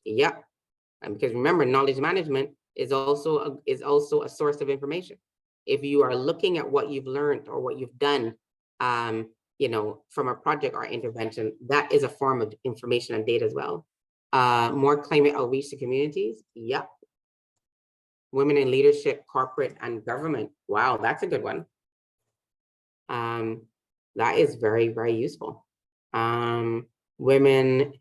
Speaker 4: Yep. And because remember, knowledge management is also a source of information. If you are looking at what you've learned or what you've done, from a project or intervention, that is a form of information and data as well. More climate outreach to communities. Yep. Women in leadership, corporate, and government. Wow, that's a good one. That is very, very useful. Women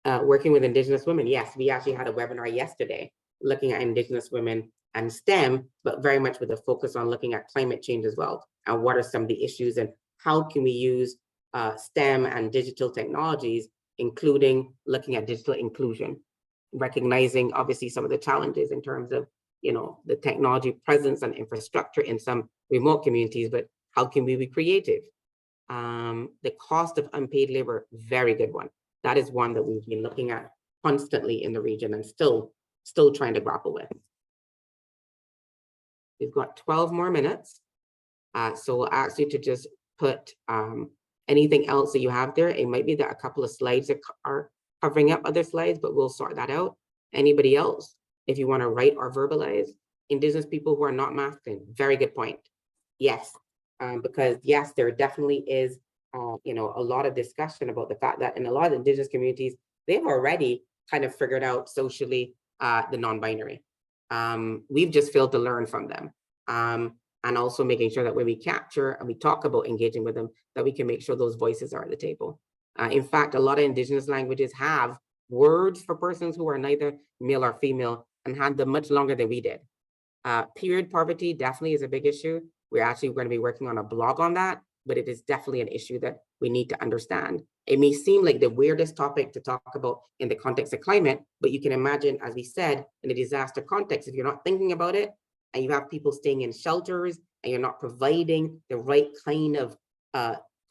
Speaker 4: working with Indigenous women. Yes, we actually had a webinar yesterday looking at Indigenous women and STEM, but very much with a focus on looking at climate change as well. And what are some of the issues and how can we use STEM and digital technologies, including looking at digital inclusion, recognizing obviously some of the challenges in terms of, the technology presence and infrastructure in some remote communities, but how can we be creative? The cost of unpaid labor, very good one. That is one that we've been looking at constantly in the region and still trying to grapple with. We've got 12 more minutes. So we'll ask you to just put anything else that you have there. It might be that a couple of slides are covering up other slides, but we'll sort that out. Anybody else, if you want to write or verbalize, Indigenous people who are not masculine, very good point. Yes, because yes, there definitely is, a lot of discussion about the fact that in a lot of Indigenous communities, they've already kind of figured out socially the non-binary. We've just failed to learn from them. And also making sure that when we capture and we talk about engaging with them, that we can make sure those voices are at the table. In fact, a lot of Indigenous languages have words for persons who are neither male or female and had them much longer than we did. Period poverty definitely is a big issue. We're actually going to be working on a blog on that, but it is definitely an issue that we need to understand. It may seem like the weirdest topic to talk about in the context of climate, but you can imagine, as we said, in a disaster context, if you're not thinking about it, and you have people staying in shelters, and you're not providing the right kind of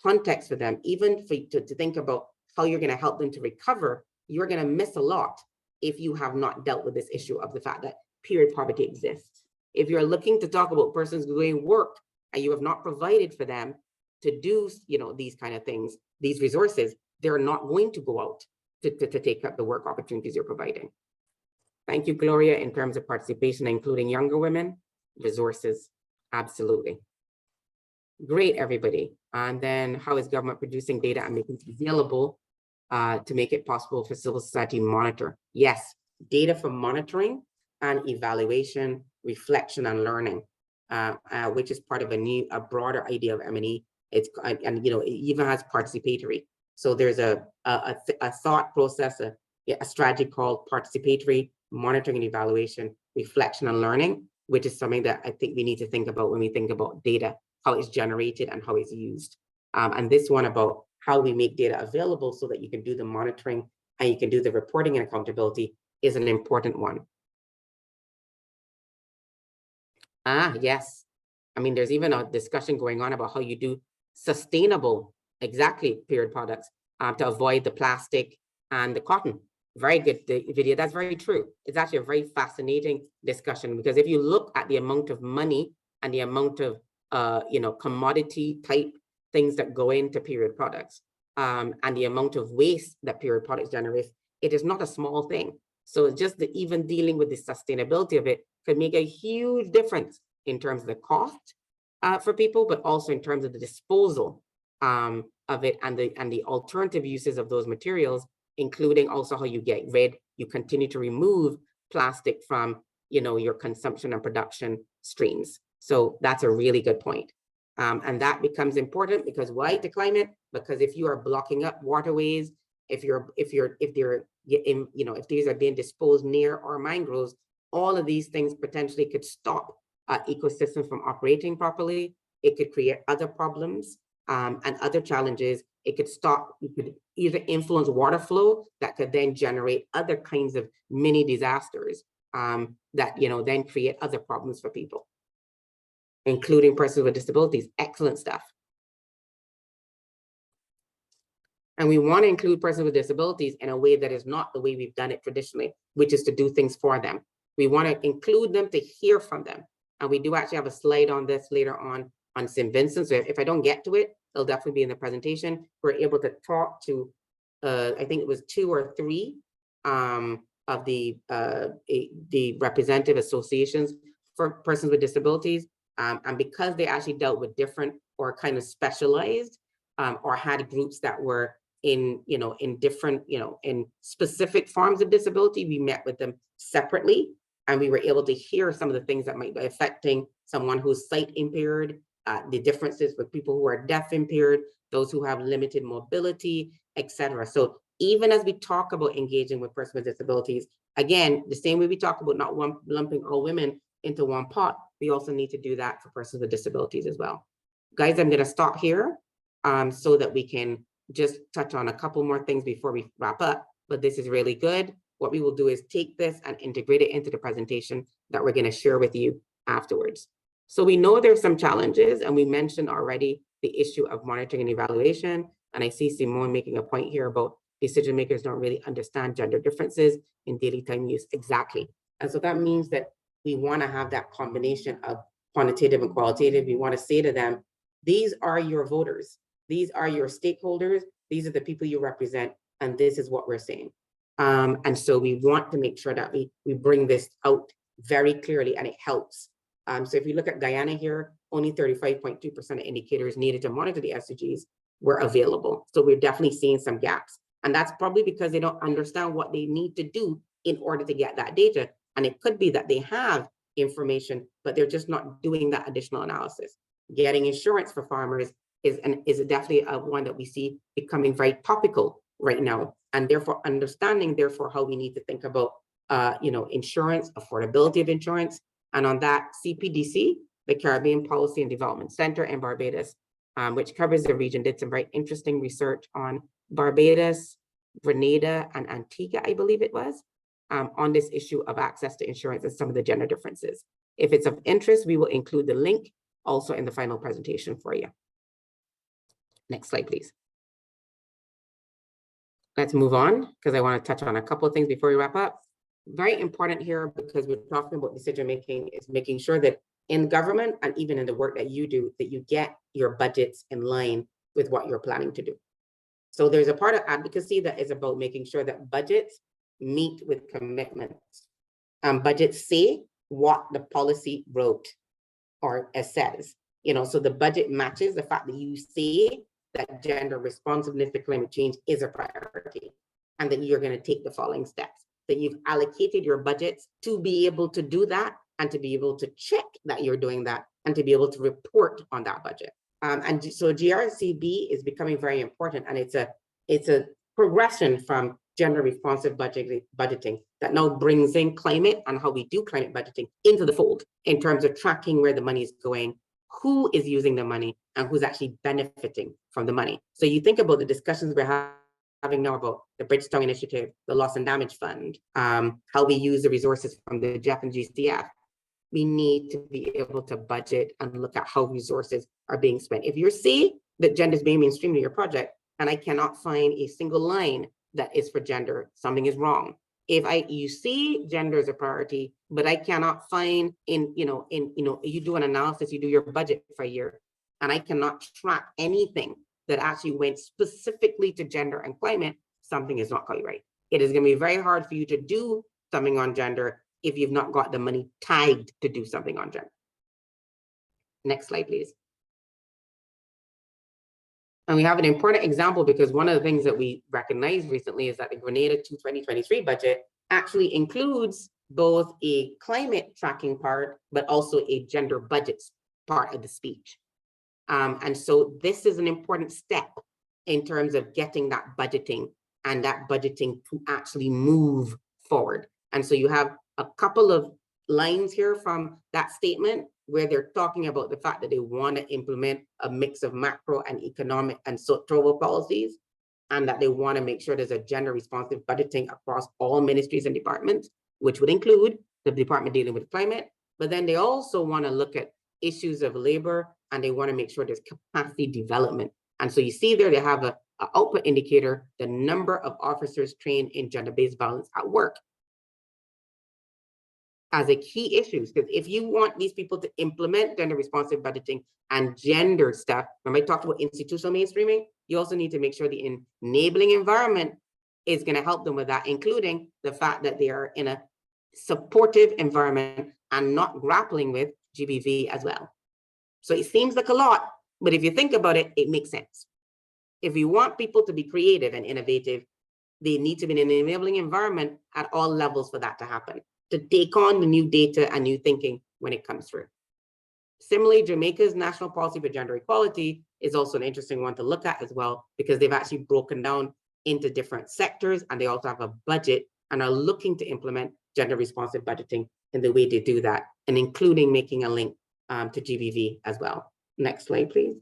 Speaker 4: context for them, even to think about how you're going to help them to recover, you're going to miss a lot if you have not dealt with this issue of the fact that period poverty exists. If you're looking to talk about persons doing work and you have not provided for them to do, these kind of things, these resources, they're not going to go out. to take up the work opportunities you're providing. Thank you, Gloria. In terms of participation, including younger women, resources, absolutely. Great, everybody. And then how is government producing data and making it available to make it possible for civil society to monitor? Yes, data for monitoring and evaluation, reflection and learning, which is part of a broader idea of M&E. And it even has participatory. So there's a thought process, a strategy called participatory monitoring and evaluation, reflection and learning, which is something that I think we need to think about when we think about data, how it's generated and how it's used. And this one about how we make data available so that you can do the monitoring and you can do the reporting and accountability is an important one. Yes. I mean, there's even a discussion going on about how you do sustainable, period products to avoid the plastic and the cotton. Very good video. That's very true. It's actually a very fascinating discussion, because if you look at the amount of money and the amount of commodity type things that go into period products and the amount of waste that period products generate, it is not a small thing. So just even dealing with the sustainability of it could make a huge difference in terms of the cost for people, but also in terms of the disposal of it and the alternative uses of those materials, including also how you continue to remove plastic from your consumption and production streams. So that's a really good point. And that becomes important because why to climate? Because if you are blocking up waterways, if these are being disposed near our mangroves, all of these things potentially could stop ecosystems from operating properly. It could create other problems and other challenges. It could either influence water flow that could then generate other kinds of mini disasters that then create other problems for people, including persons with disabilities. Excellent stuff. And we want to include persons with disabilities in a way that is not the way we've done it traditionally, which is to do things for them. We want to include them to hear from them. And we do actually have a slide on this later on St. Vincent. So if I don't get to it, it'll definitely be in the presentation. We're able to talk to, I think it was 2 or 3 of the representative associations for persons with disabilities. And because they actually dealt with different or kind of specialized or had groups that were in different, in specific forms of disability, we met with them separately. And we were able to hear some of the things that might be affecting someone who's sight impaired, the differences with people who are deaf impaired, those who have limited mobility, etc. So even as we talk about engaging with persons with disabilities, again, the same way we talk about not lumping all women into one pot, we also need to do that for persons with disabilities as well. Guys, I'm going to stop here so that we can just touch on a couple more things before we wrap up, but this is really good. What we will do is take this and integrate it into the presentation that we're going to share with you afterwards. So we know there's some challenges, and we mentioned already the issue of monitoring and evaluation. And I see Simone making a point here about decision makers don't really understand gender differences in daily time use. Exactly. And so that means that we want to have that combination of quantitative and qualitative. We want to say to them, these are your voters. These are your stakeholders. These are the people you represent. And this is what we're saying. And so we want to make sure that we bring this out very clearly, and it helps. So if you look at Guyana here, only 35.2% of indicators needed to monitor the SDGs were available. So we're definitely seeing some gaps. And that's probably because they don't understand what they need to do in order to get that data. And it could be that they have information, but they're just not doing that additional analysis. Getting insurance for farmers is definitely one that we see becoming very topical right now. And therefore understanding, how we need to think about, insurance, affordability of insurance. And on that, CPDC, the Caribbean Policy and Development Center in Barbados, which covers the region, did some very interesting research on Barbados, Grenada, and Antigua, I believe it was, on this issue of access to insurance and some of the gender differences. If it's of interest, we will include the link also in the final presentation for you. Next slide, please. Let's move on, because I want to touch on a couple of things before we wrap up. Very important here, because we're talking about decision making, is making sure that in government and even in the work that you do, that you get your budgets in line with what you're planning to do. So there's a part of advocacy that is about making sure that budgets meet with commitments. Budgets say what the policy wrote or says, so the budget matches the fact that you say that gender responsiveness to climate change is a priority, and that you're going to take the following steps, that you've allocated your budgets to be able to do that, and to be able to check that you're doing that, and to be able to report on that budget. And so GRCB is becoming very important, and it's a progression from gender responsive budgeting that now brings in climate and how we do climate budgeting into the fold in terms of tracking where the money is going, who is using the money, and who's actually benefiting from the money. So you think about the discussions we're having now about the Bridgetown Initiative, the Loss and Damage Fund, how we use the resources from the JEF and GCF. We need to be able to budget and look at how resources are being spent. If you see that gender is being mainstreamed in your project, and I cannot find a single line that is for gender, something is wrong. If you see gender as a priority, but I cannot find you do an analysis, you do your budget for a year, and I cannot track anything that actually went specifically to gender and climate, something is not quite right. It is going to be very hard for you to do something on gender if you've not got the money tagged to do something on gender. Next slide, please. And we have an important example, because one of the things that we recognized recently is that the Grenada 2023 budget actually includes both a climate tracking part, but also a gender budgets part of the speech. And so this is an important step in terms of getting that budgeting and that budgeting to actually move forward. And so you have a couple of lines here from that statement where they're talking about the fact that they want to implement a mix of macro and economic and sectoral policies, and that they want to make sure there's a gender responsive budgeting across all ministries and departments, which would include the department dealing with climate. But then they also want to look at issues of labor, and they want to make sure there's capacity development. And so you see there, they have an output indicator, the number of officers trained in gender-based violence at work, as a key issue. Because if you want these people to implement gender responsive budgeting and gender stuff, when I talked about institutional mainstreaming, you also need to make sure the enabling environment is going to help them with that, including the fact that they are in a supportive environment and not grappling with GBV as well. So it seems like a lot, but if you think about it, it makes sense. If you want people to be creative and innovative, they need to be in an enabling environment at all levels for that to happen, to take on the new data and new thinking when it comes through. Similarly, Jamaica's National Policy for Gender Equality is also an interesting one to look at as well, because they've actually broken down into different sectors, and they also have a budget and are looking to implement gender responsive budgeting in the way they do that, and including making a link to GBV as well. Next slide, please.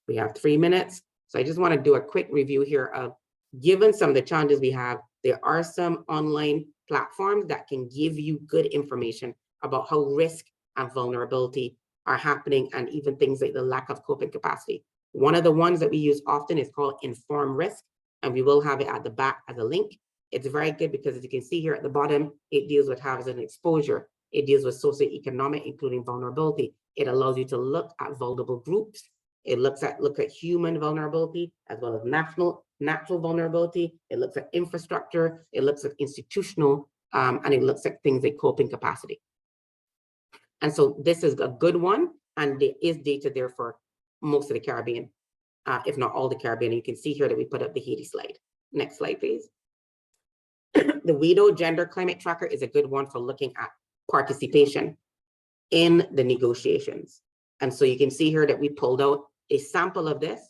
Speaker 4: We have 3 minutes. So I just want to do a quick review here of, given some of the challenges we have, there are some online platforms that can give you good information about how risk and vulnerability are happening, and even things like the lack of coping capacity. One of the ones that we use often is called Inform Risk, and we will have it at the back as a link. It's very good because, as you can see here at the bottom, it deals with hazard and exposure. It deals with socioeconomic, including vulnerability. It allows you to look at vulnerable groups. It looks at human vulnerability as well as natural vulnerability. It looks at infrastructure. It looks at institutional, and it looks at things like coping capacity. And so this is a good one, and there is data there for most of the Caribbean, if not all the Caribbean. You can see here that we put up the Haiti slide. Next slide, please. The WIDO Gender Climate Tracker is a good one for looking at participation in the negotiations. And so you can see here that we pulled out a sample of this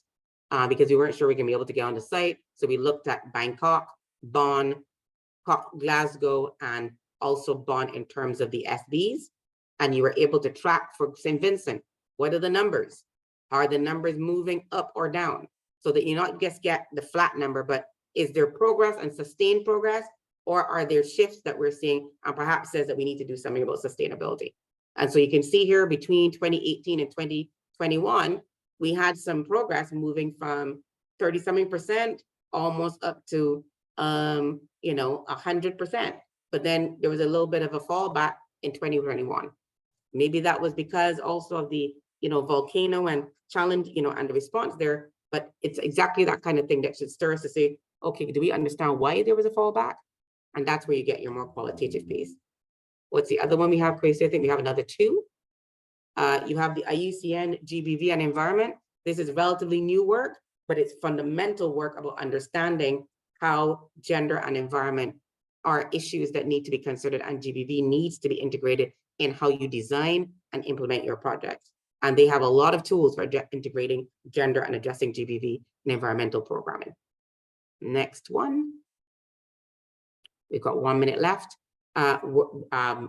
Speaker 4: because we weren't sure we can be able to get on the site. So we looked at Bangkok, Bonn, Glasgow, and also Bonn in terms of the SBs. And you were able to track for St. Vincent. What are the numbers? Are the numbers moving up or down? So that you not just get the flat number, but is there progress and sustained progress? Or are there shifts that we're seeing and perhaps says that we need to do something about sustainability? And so you can see here between 2018 and 2021, we had some progress moving from 30-something% almost up to 100%. But then there was a little bit of a fallback in 2021. Maybe that was because also of the volcano and challenge, and the response there. but it's exactly that kind of thing that should stir us to say, okay, do we understand why there was a fallback? And that's where you get your more qualitative piece. What's the other one we have, Gracie? I think we have another two. You have the IUCN, GBV, and environment. This is relatively new work, but it's fundamental work about understanding how gender and environment are issues that need to be considered, and GBV needs to be integrated in how you design and implement your projects. And they have a lot of tools for integrating gender and addressing GBV in environmental programming. Next one. We've got 1 minute left.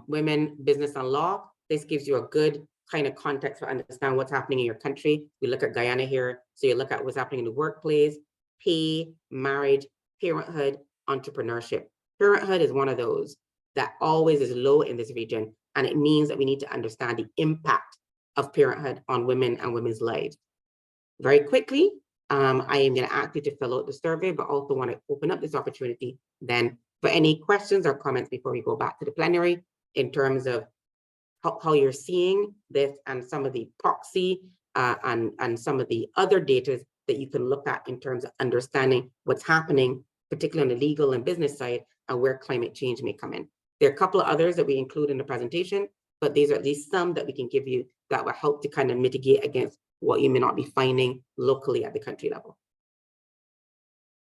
Speaker 4: Women, business, and law. This gives you a good kind of context to understand what's happening in your country. We look at Guyana here. So you look at what's happening in the workplace, pay, marriage, parenthood, entrepreneurship. Parenthood is one of those that always is low in this region. And it means that we need to understand the impact of parenthood on women and women's lives. Very quickly, I am going to ask you to fill out the survey, but also want to open up this opportunity then for any questions or comments before we go back to the plenary in terms of how you're seeing this and some of the proxy and some of the other data that you can look at in terms of understanding what's happening, particularly on the legal and business side, and where climate change may come in. There are a couple of others that we include in the presentation, but these are at least some that we can give you that will help to kind of mitigate against what you may not be finding locally at the country level.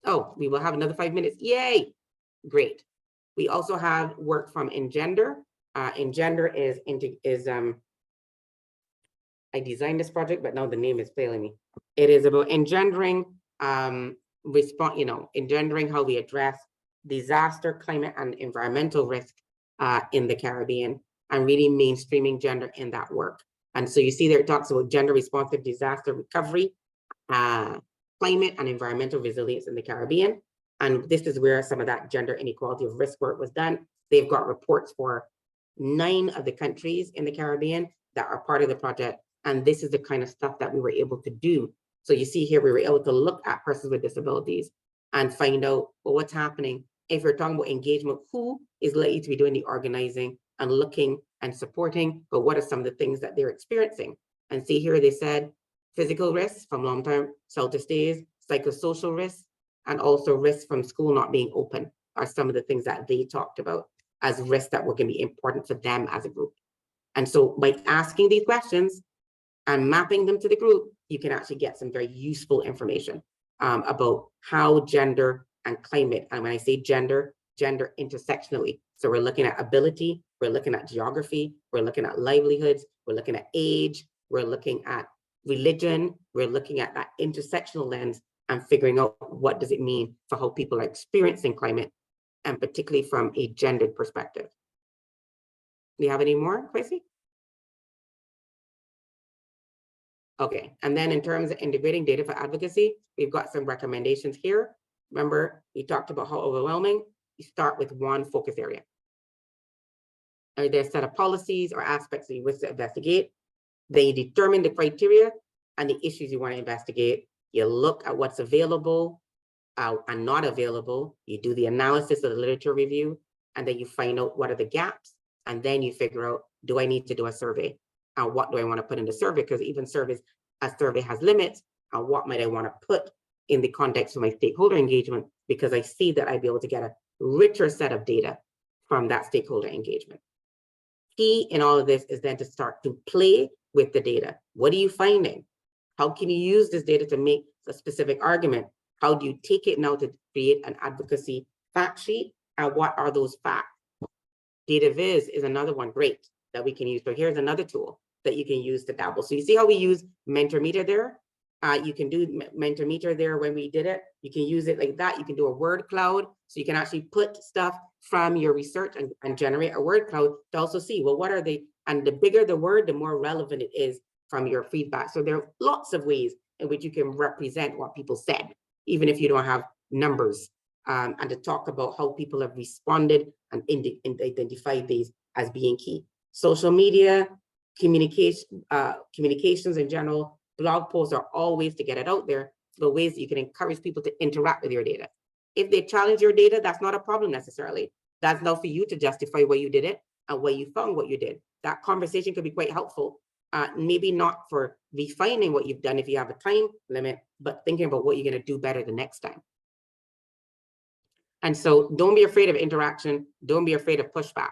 Speaker 4: Oh, we will have another 5 minutes. Yay! Great. We also have work from Engender. Engender is I designed this project, but now the name is failing me. It is about engendering engendering how we address disaster, climate, and environmental risk in the Caribbean, and really mainstreaming gender in that work. And so you see there it talks about gender responsive disaster recovery, climate and environmental resilience in the Caribbean. And this is where some of that gender inequality of risk work was done. They've got reports for 9 of the countries in the Caribbean that are part of the project. And this is the kind of stuff that we were able to do. So you see here, we were able to look at persons with disabilities and find out, well, what's happening. If we're talking about engagement, who is likely to be doing the organizing and looking and supporting, but what are some of the things that they're experiencing? And see here, they said physical risks from long-term shelter stays, psychosocial risks, and also risks from school not being open are some of the things that they talked about as risks that were going to be important for them as a group. And so by asking these questions and mapping them to the group, you can actually get some very useful information about how gender and climate, and when I say gender, gender intersectionally. So we're looking at ability, we're looking at geography, we're looking at livelihoods, we're looking at age, we're looking at religion, we're looking at that intersectional lens and figuring out what does it mean for how people are experiencing climate, and particularly from a gendered perspective. Do you have any more, Kwesi? Okay, and then in terms of integrating data for advocacy, we've got some recommendations here. Remember, we talked about how overwhelming. You start with one focus area. Are there a set of policies or aspects that you wish to investigate? Then you determine the criteria and the issues you want to investigate. You look at what's available and not available. You do the analysis of the literature review, and then you find out what are the gaps. And then you figure out, do I need to do a survey? And what do I want to put in the survey? Because even a survey has limits. And what might I want to put in the context of my stakeholder engagement? Because I see that I'd be able to get a richer set of data from that stakeholder engagement. Key in all of this is then to start to play with the data. What are you finding? How can you use this data to make a specific argument? How do you take it now to create an advocacy fact sheet? And what are those facts? Data viz is another one great that we can use. So here's another tool that you can use to dabble. So you see how we use Mentormeter there? You can do Mentormeter there when we did it. You can use it like that. You can do a word cloud. So you can actually put stuff from your research and generate a word cloud to also see, well, what are they? And the bigger the word, the more relevant it is from your feedback. So there are lots of ways in which you can represent what people said, even if you don't have numbers, and to talk about how people have responded and identified these as being key. Social media, communications in general, blog posts are all ways to get it out there, but ways that you can encourage people to interact with your data. If they challenge your data, that's not a problem necessarily. That's now for you to justify why you did it and why you found what you did. That conversation could be quite helpful maybe not for refining what you've done if you have a time limit, but thinking about what you're going to do better the next time. And so don't be afraid of interaction. Don't be afraid of pushback.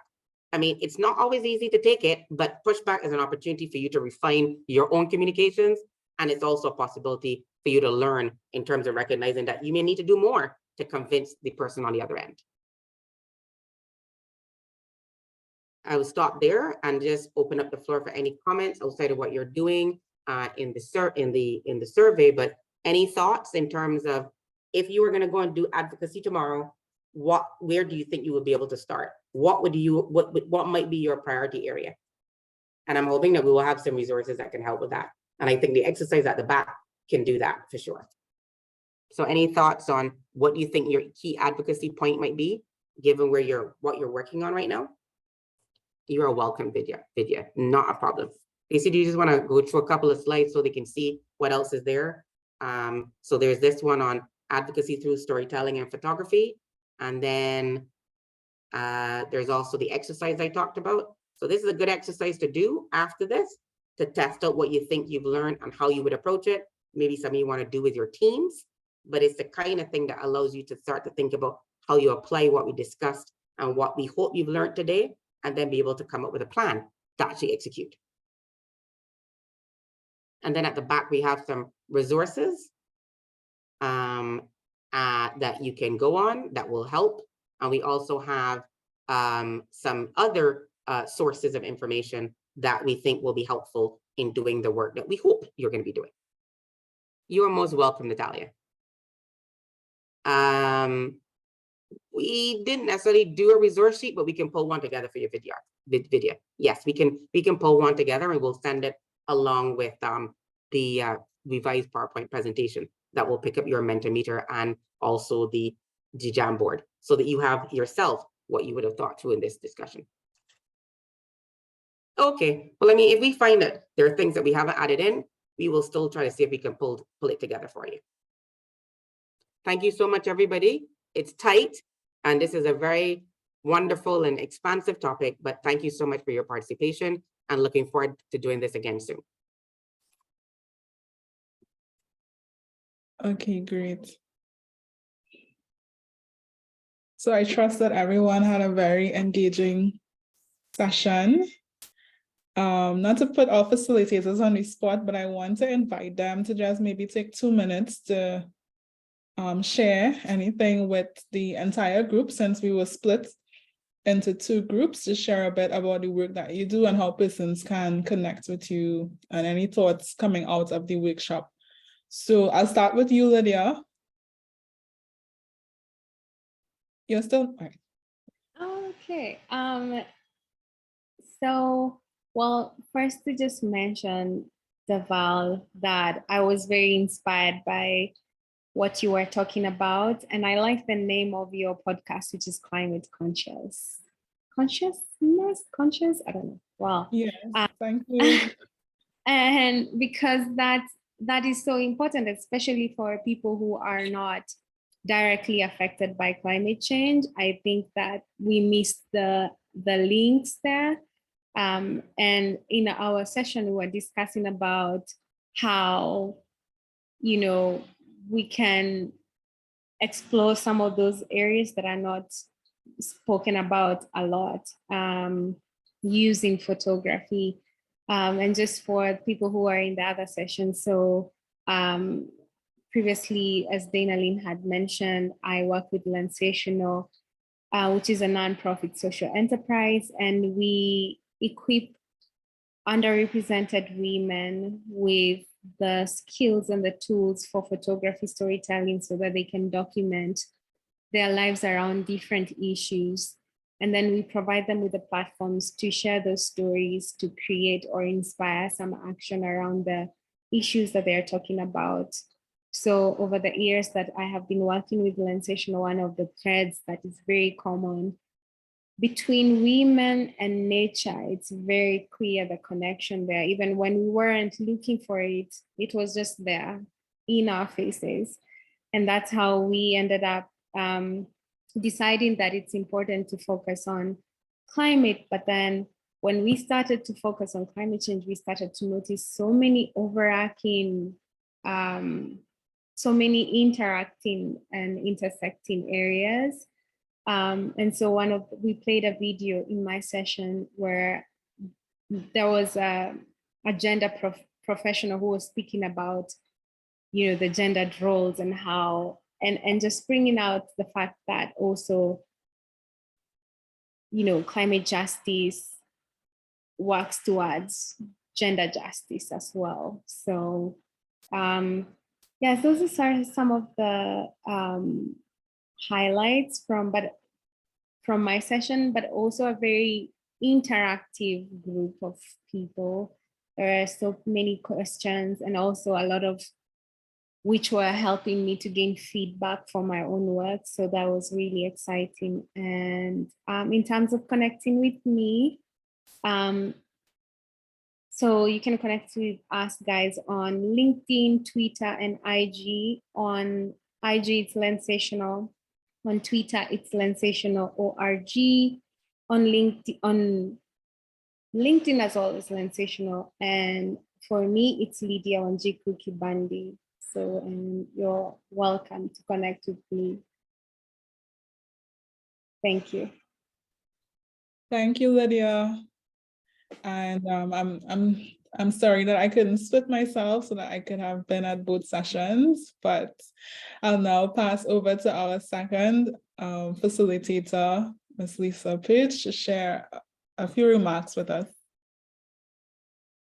Speaker 4: I mean, it's not always easy to take it, but pushback is an opportunity for you to refine your own communications. And it's also a possibility for you to learn in terms of recognizing that you may need to do more to convince the person on the other end. I will stop there and just open up the floor for any comments outside of what you're doing in the survey. But any thoughts in terms of if you were going to go and do advocacy tomorrow, where do you think you would be able to start? What might be your priority area? And I'm hoping that we will have some resources that can help with that. And I think the exercise at the back can do that for sure. So any thoughts on what you think your key advocacy point might be, given what you're working on right now? You are welcome, Vidya, not a problem. Lisa, do you just want to go through a couple of slides so they can see what else is there? So there's this one on advocacy through storytelling and photography. And then there's also the exercise I talked about. So this is a good exercise to do after this, to test out what you think you've learned and how you would approach it. Maybe something you want to do with your teams, but it's the kind of thing that allows you to start to think about how you apply what we discussed and what we hope you've learned today, and then be able to come up with a plan to actually execute. And then at the back, we have some resources that you can go on that will help. And we also have some other sources of information that we think will be helpful in doing the work that we hope you're going to be doing. You are most welcome, Natalia. We didn't necessarily do a resource sheet, but we can pull one together for your video. Yes, we can pull one together and we'll send it along with the revised PowerPoint presentation that will pick up your Mentimeter and also the Jamboard, so that you have yourself what you would have thought through in this discussion. Okay, well, I mean, if we find that there are things that we haven't added in, we will still try to see if we can pull it together for you. Thank you so much, everybody. It's tight, and this is a very wonderful and expansive topic, but thank you so much for your participation and looking forward to doing this again soon.
Speaker 2: Okay, great. So I trust that everyone had a very engaging session. Not to put all facilitators on the spot, but I want to invite them to just maybe take 2 minutes to share anything with the entire group, since we were split into 2 groups, to share a bit about the work that you do and how persons can connect with you and any thoughts coming out of the workshop. So I'll start with you, Lydia. You're still right.
Speaker 14: Okay. So, well, first to just mention, Deval, that I was very inspired by what you were talking about. And I like the name of your podcast, which is Climate Conscious. Consciousness? Conscious? I don't know. Well,
Speaker 2: yes, thank you.
Speaker 14: And because that is so important, especially for people who are not directly affected by climate change. I think that we missed the links there. And in our session, we were discussing about how, we can explore some of those areas that are not spoken about a lot, using photography. And just for people who are in the other session. So previously, as Dana Lynn had mentioned, I work with Lensational, which is a nonprofit social enterprise, and we equip underrepresented women with the skills and the tools for photography storytelling so that they can document their lives around different issues. And then we provide them with the platforms to share those stories, to create or inspire some action around the issues that they're talking about. So over the years that I have been working with Lensational, one of the threads that is very common between women and nature, it's very clear the connection there. Even when we weren't looking for it, it was just there in our faces. And that's how we ended up deciding that it's important to focus on climate, but then when we started to focus on climate change, we started to notice so many overarching, so many interacting and intersecting areas. And so we played a video in my session where there was a gender professional who was speaking about, the gendered roles and how, and just bringing out the fact that also, climate justice works towards gender justice as well. So yes, those are some of the highlights from my session, but also a very interactive group of people. There are so many questions, and also a lot of which were helping me to gain feedback for my own work. So that was really exciting. And in terms of connecting with me, so you can connect with us guys on LinkedIn, Twitter, and IG. On IG, it's Lensational. On Twitter, it's Lensational.org. On LinkedIn as well as Lensational. And for me, it's Lydia Wanjiku Kibandi. So you're welcome to connect with me. Thank you.
Speaker 2: Thank you, Lydia. And I'm sorry that I couldn't split myself so that I could have been at both sessions, but I'll now pass over to our second facilitator, Ms. Leisa Perch, to share a few remarks with us.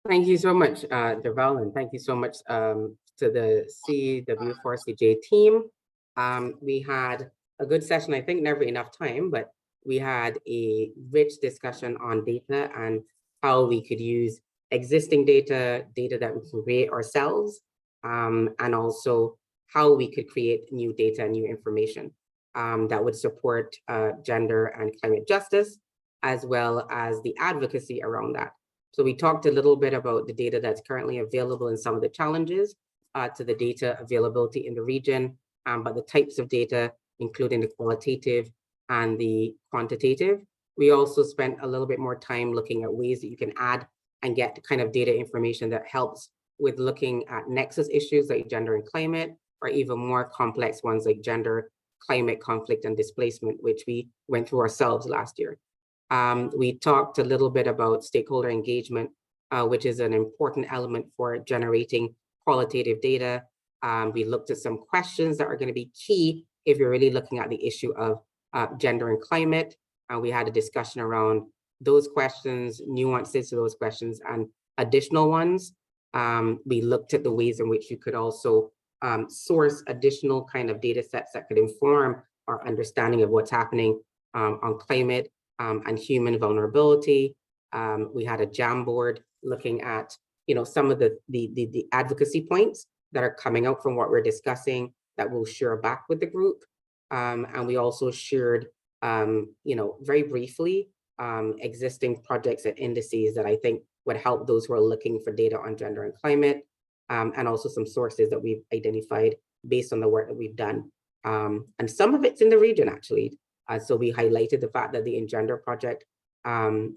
Speaker 4: Thank you so much, Derval, and thank you so much to the CW4CJ team. We had a good session, I think never enough time, but we had a rich discussion on data and how we could use existing data that we can create ourselves, and also how we could create new data, new information that would support gender and climate justice, as well as the advocacy around that. So we talked a little bit about the data that's currently available and some of the challenges to the data availability in the region, but the types of data, including the qualitative and the quantitative. We also spent a little bit more time looking at ways that you can add and get the kind of data information that helps with looking at nexus issues like gender and climate, or even more complex ones like gender, climate, conflict, and displacement, which we went through ourselves last year. We talked a little bit about stakeholder engagement, which is an important element for generating qualitative data. We looked at some questions that are going to be key if you're really looking at the issue of gender and climate. We had a discussion around those questions, nuances to those questions, and additional ones. We looked at the ways in which you could also source additional kind of data sets that could inform our understanding of what's happening on climate and human vulnerability. We had a Jamboard looking at, some of the advocacy points that are coming out from what we're discussing that we'll share back with the group. And we also shared, very briefly, existing projects and indices that I think would help those who are looking for data on gender and climate, and also some sources that we've identified based on the work that we've done. And some of it's in the region, actually. So we highlighted the fact that the Engender project,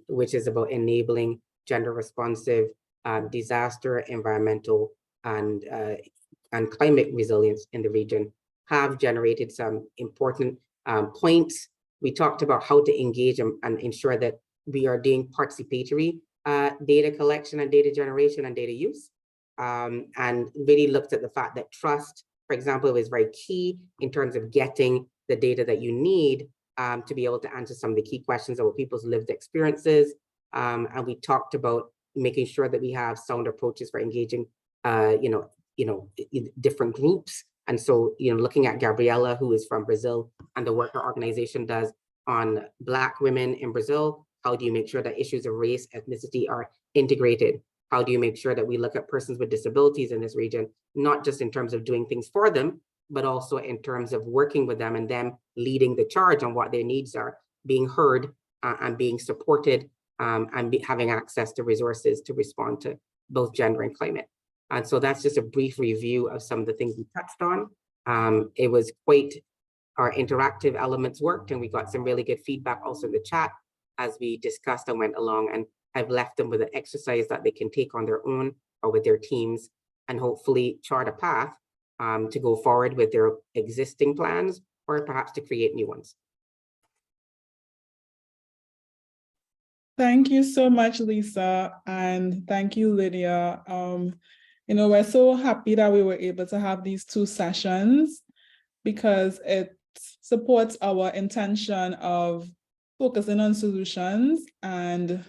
Speaker 4: which is about enabling gender responsive disaster, environmental, and climate resilience in the region, have generated some important points. We talked about how to engage and ensure that we are doing participatory data collection and data generation and data use, and really looked at the fact that trust, for example, is very key in terms of getting the data that you need to be able to answer some of the key questions about people's lived experiences. And we talked about making sure that we have sound approaches for engaging, different groups. And so, looking at Gabriela, who is from Brazil, and the work her organization does on Black women in Brazil, how do you make sure that issues of race, ethnicity are integrated? How do you make sure that we look at persons with disabilities in this region, not just in terms of doing things for them, but also in terms of working with them and them leading the charge on what their needs are, being heard and being supported, and having access to resources to respond to both gender and climate. And so that's just a brief review of some of the things we touched on. It was quite, our interactive elements worked, and we got some really good feedback also in the chat as we discussed and went along, and I've left them with an exercise that they can take on their own or with their teams and hopefully chart a path to go forward with their existing plans or perhaps to create new ones.
Speaker 2: Thank you so much, Leisa, and thank you, Lydia. We're so happy that we were able to have these 2 sessions because it supports our intention of focusing on solutions and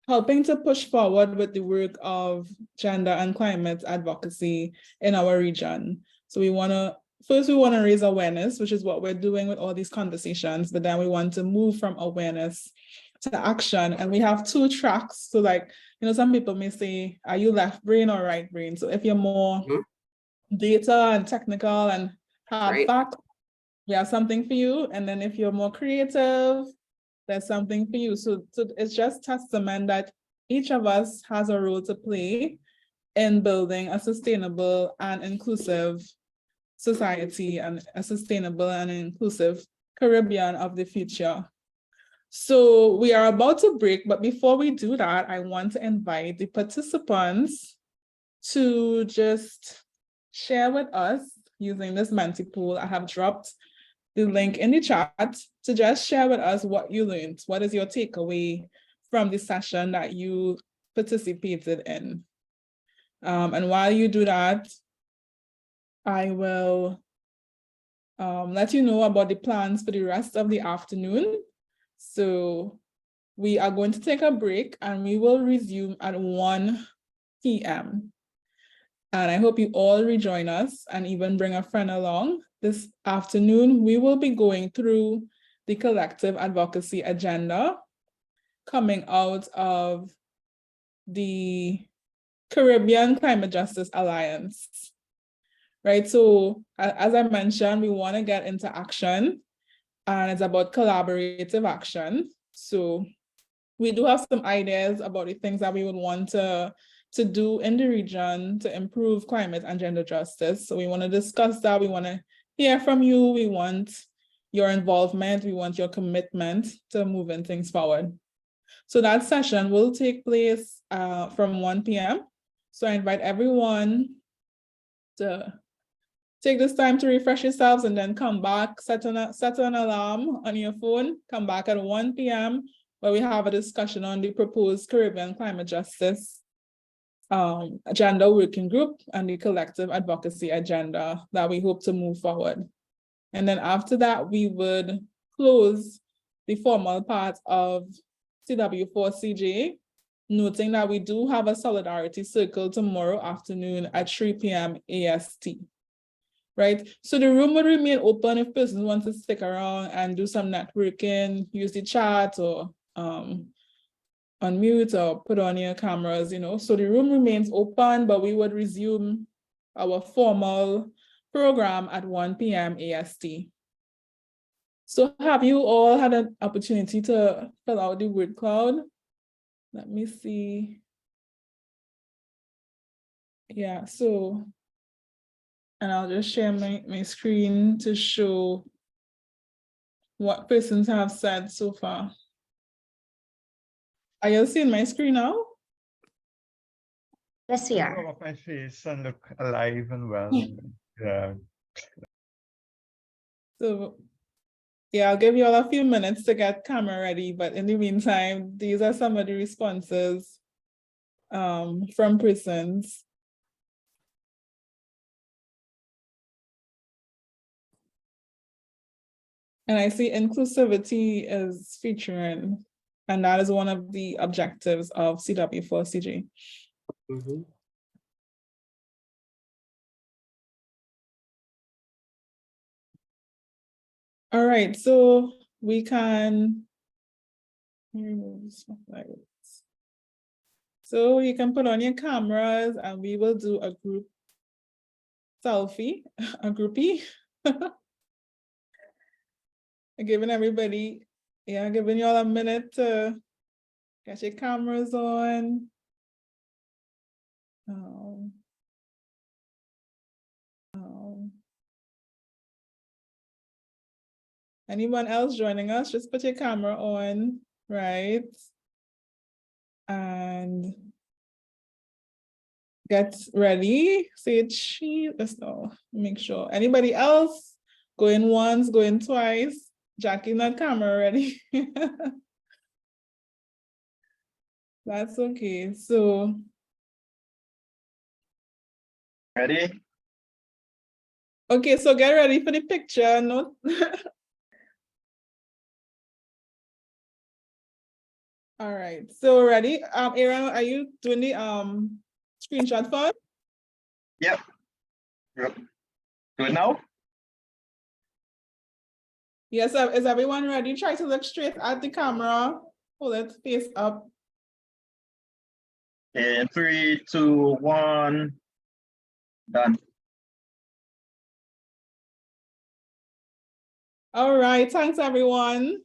Speaker 2: helping to push forward with the work of gender and climate advocacy in our region. So we want to raise awareness, which is what we're doing with all these conversations, but then we want to move from awareness to action. And we have 2 tracks. So some people may say, are you left brain or right brain? So if you're more data and technical and hard fact, we have something for you. And then if you're more creative, there's something for you. So it's just testament that each of us has a role to play in building a sustainable and inclusive society and a sustainable and inclusive Caribbean of the future. So we are about to break, but before we do that, I want to invite the participants to just share with us using this Menti pool. I have dropped the link in the chat to just share with us what you learned. What is your takeaway from the session that you participated in? And while you do that, I will let you know about the plans for the rest of the afternoon. So we are going to take a break and we will resume at 1 p.m. And I hope you all rejoin us and even bring a friend along. This afternoon, we will be going through the collective advocacy agenda coming out of the Caribbean Climate Justice Alliance, right? So as I mentioned, we want to get into action and it's about collaborative action. So we do have some ideas about the things that we would want to do in the region to improve climate and gender justice. So we want to discuss that. We want to hear from you. We want your involvement. We want your commitment to moving things forward. So that session will take place from 1 p.m. So I invite everyone to take this time to refresh yourselves and then come back, set an alarm on your phone, come back at 1 p.m. where we have a discussion on the proposed Caribbean climate justice agenda working group and the collective advocacy agenda that we hope to move forward. And then after that, we would close the formal part of CW4CJ, noting that we do have a solidarity circle tomorrow afternoon at 3 p.m. AST. Right, so the room will remain open if persons want to stick around and do some networking, use the chat or unmute or put on your cameras, So the room remains open, but we would resume our formal program at 1 p.m. AST. So have you all had an opportunity to fill out the word cloud? Let me see. Yeah, so, and I'll just share my screen to show what persons have said so far. Are you seeing my screen now?
Speaker 1: Yes, we are.
Speaker 5: Show up my face and look alive and well. Yeah.
Speaker 2: So, yeah, I'll give you all a few minutes to get camera ready, but in the meantime, these are some of the responses from persons. And I see inclusivity is featuring, and that is one of the objectives of CW4CG.
Speaker 4: Mm-hmm.
Speaker 2: All right, so we can remove stuff like this. So you can put on your cameras and we will do a group selfie, a groupie. Giving everybody, giving you all a minute to get your cameras on. Anyone else joining us, just put your camera on. right? And get ready. Say cheese. Let's know. Make sure. Anybody else? Going once, going twice. Jackie, not camera ready. That's okay. So.
Speaker 15: Ready?
Speaker 2: Okay, so get ready for the picture. No. All right, so ready? Aaron, are you doing the screenshot first?
Speaker 15: Yep. Good now?
Speaker 2: Yes, is everyone ready? Try to look straight at the camera. Hold it face up.
Speaker 15: In 3, 2, 1, done.
Speaker 2: All right, thanks everyone.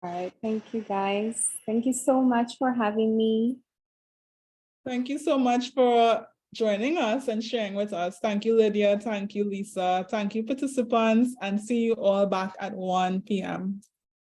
Speaker 14: All right, thank you guys. Thank you so much for having me.
Speaker 2: Thank you so much for joining us and sharing with us. Thank you, Lydia. Thank you, Lisa. Thank you, participants, and see you all back at 1 p.m.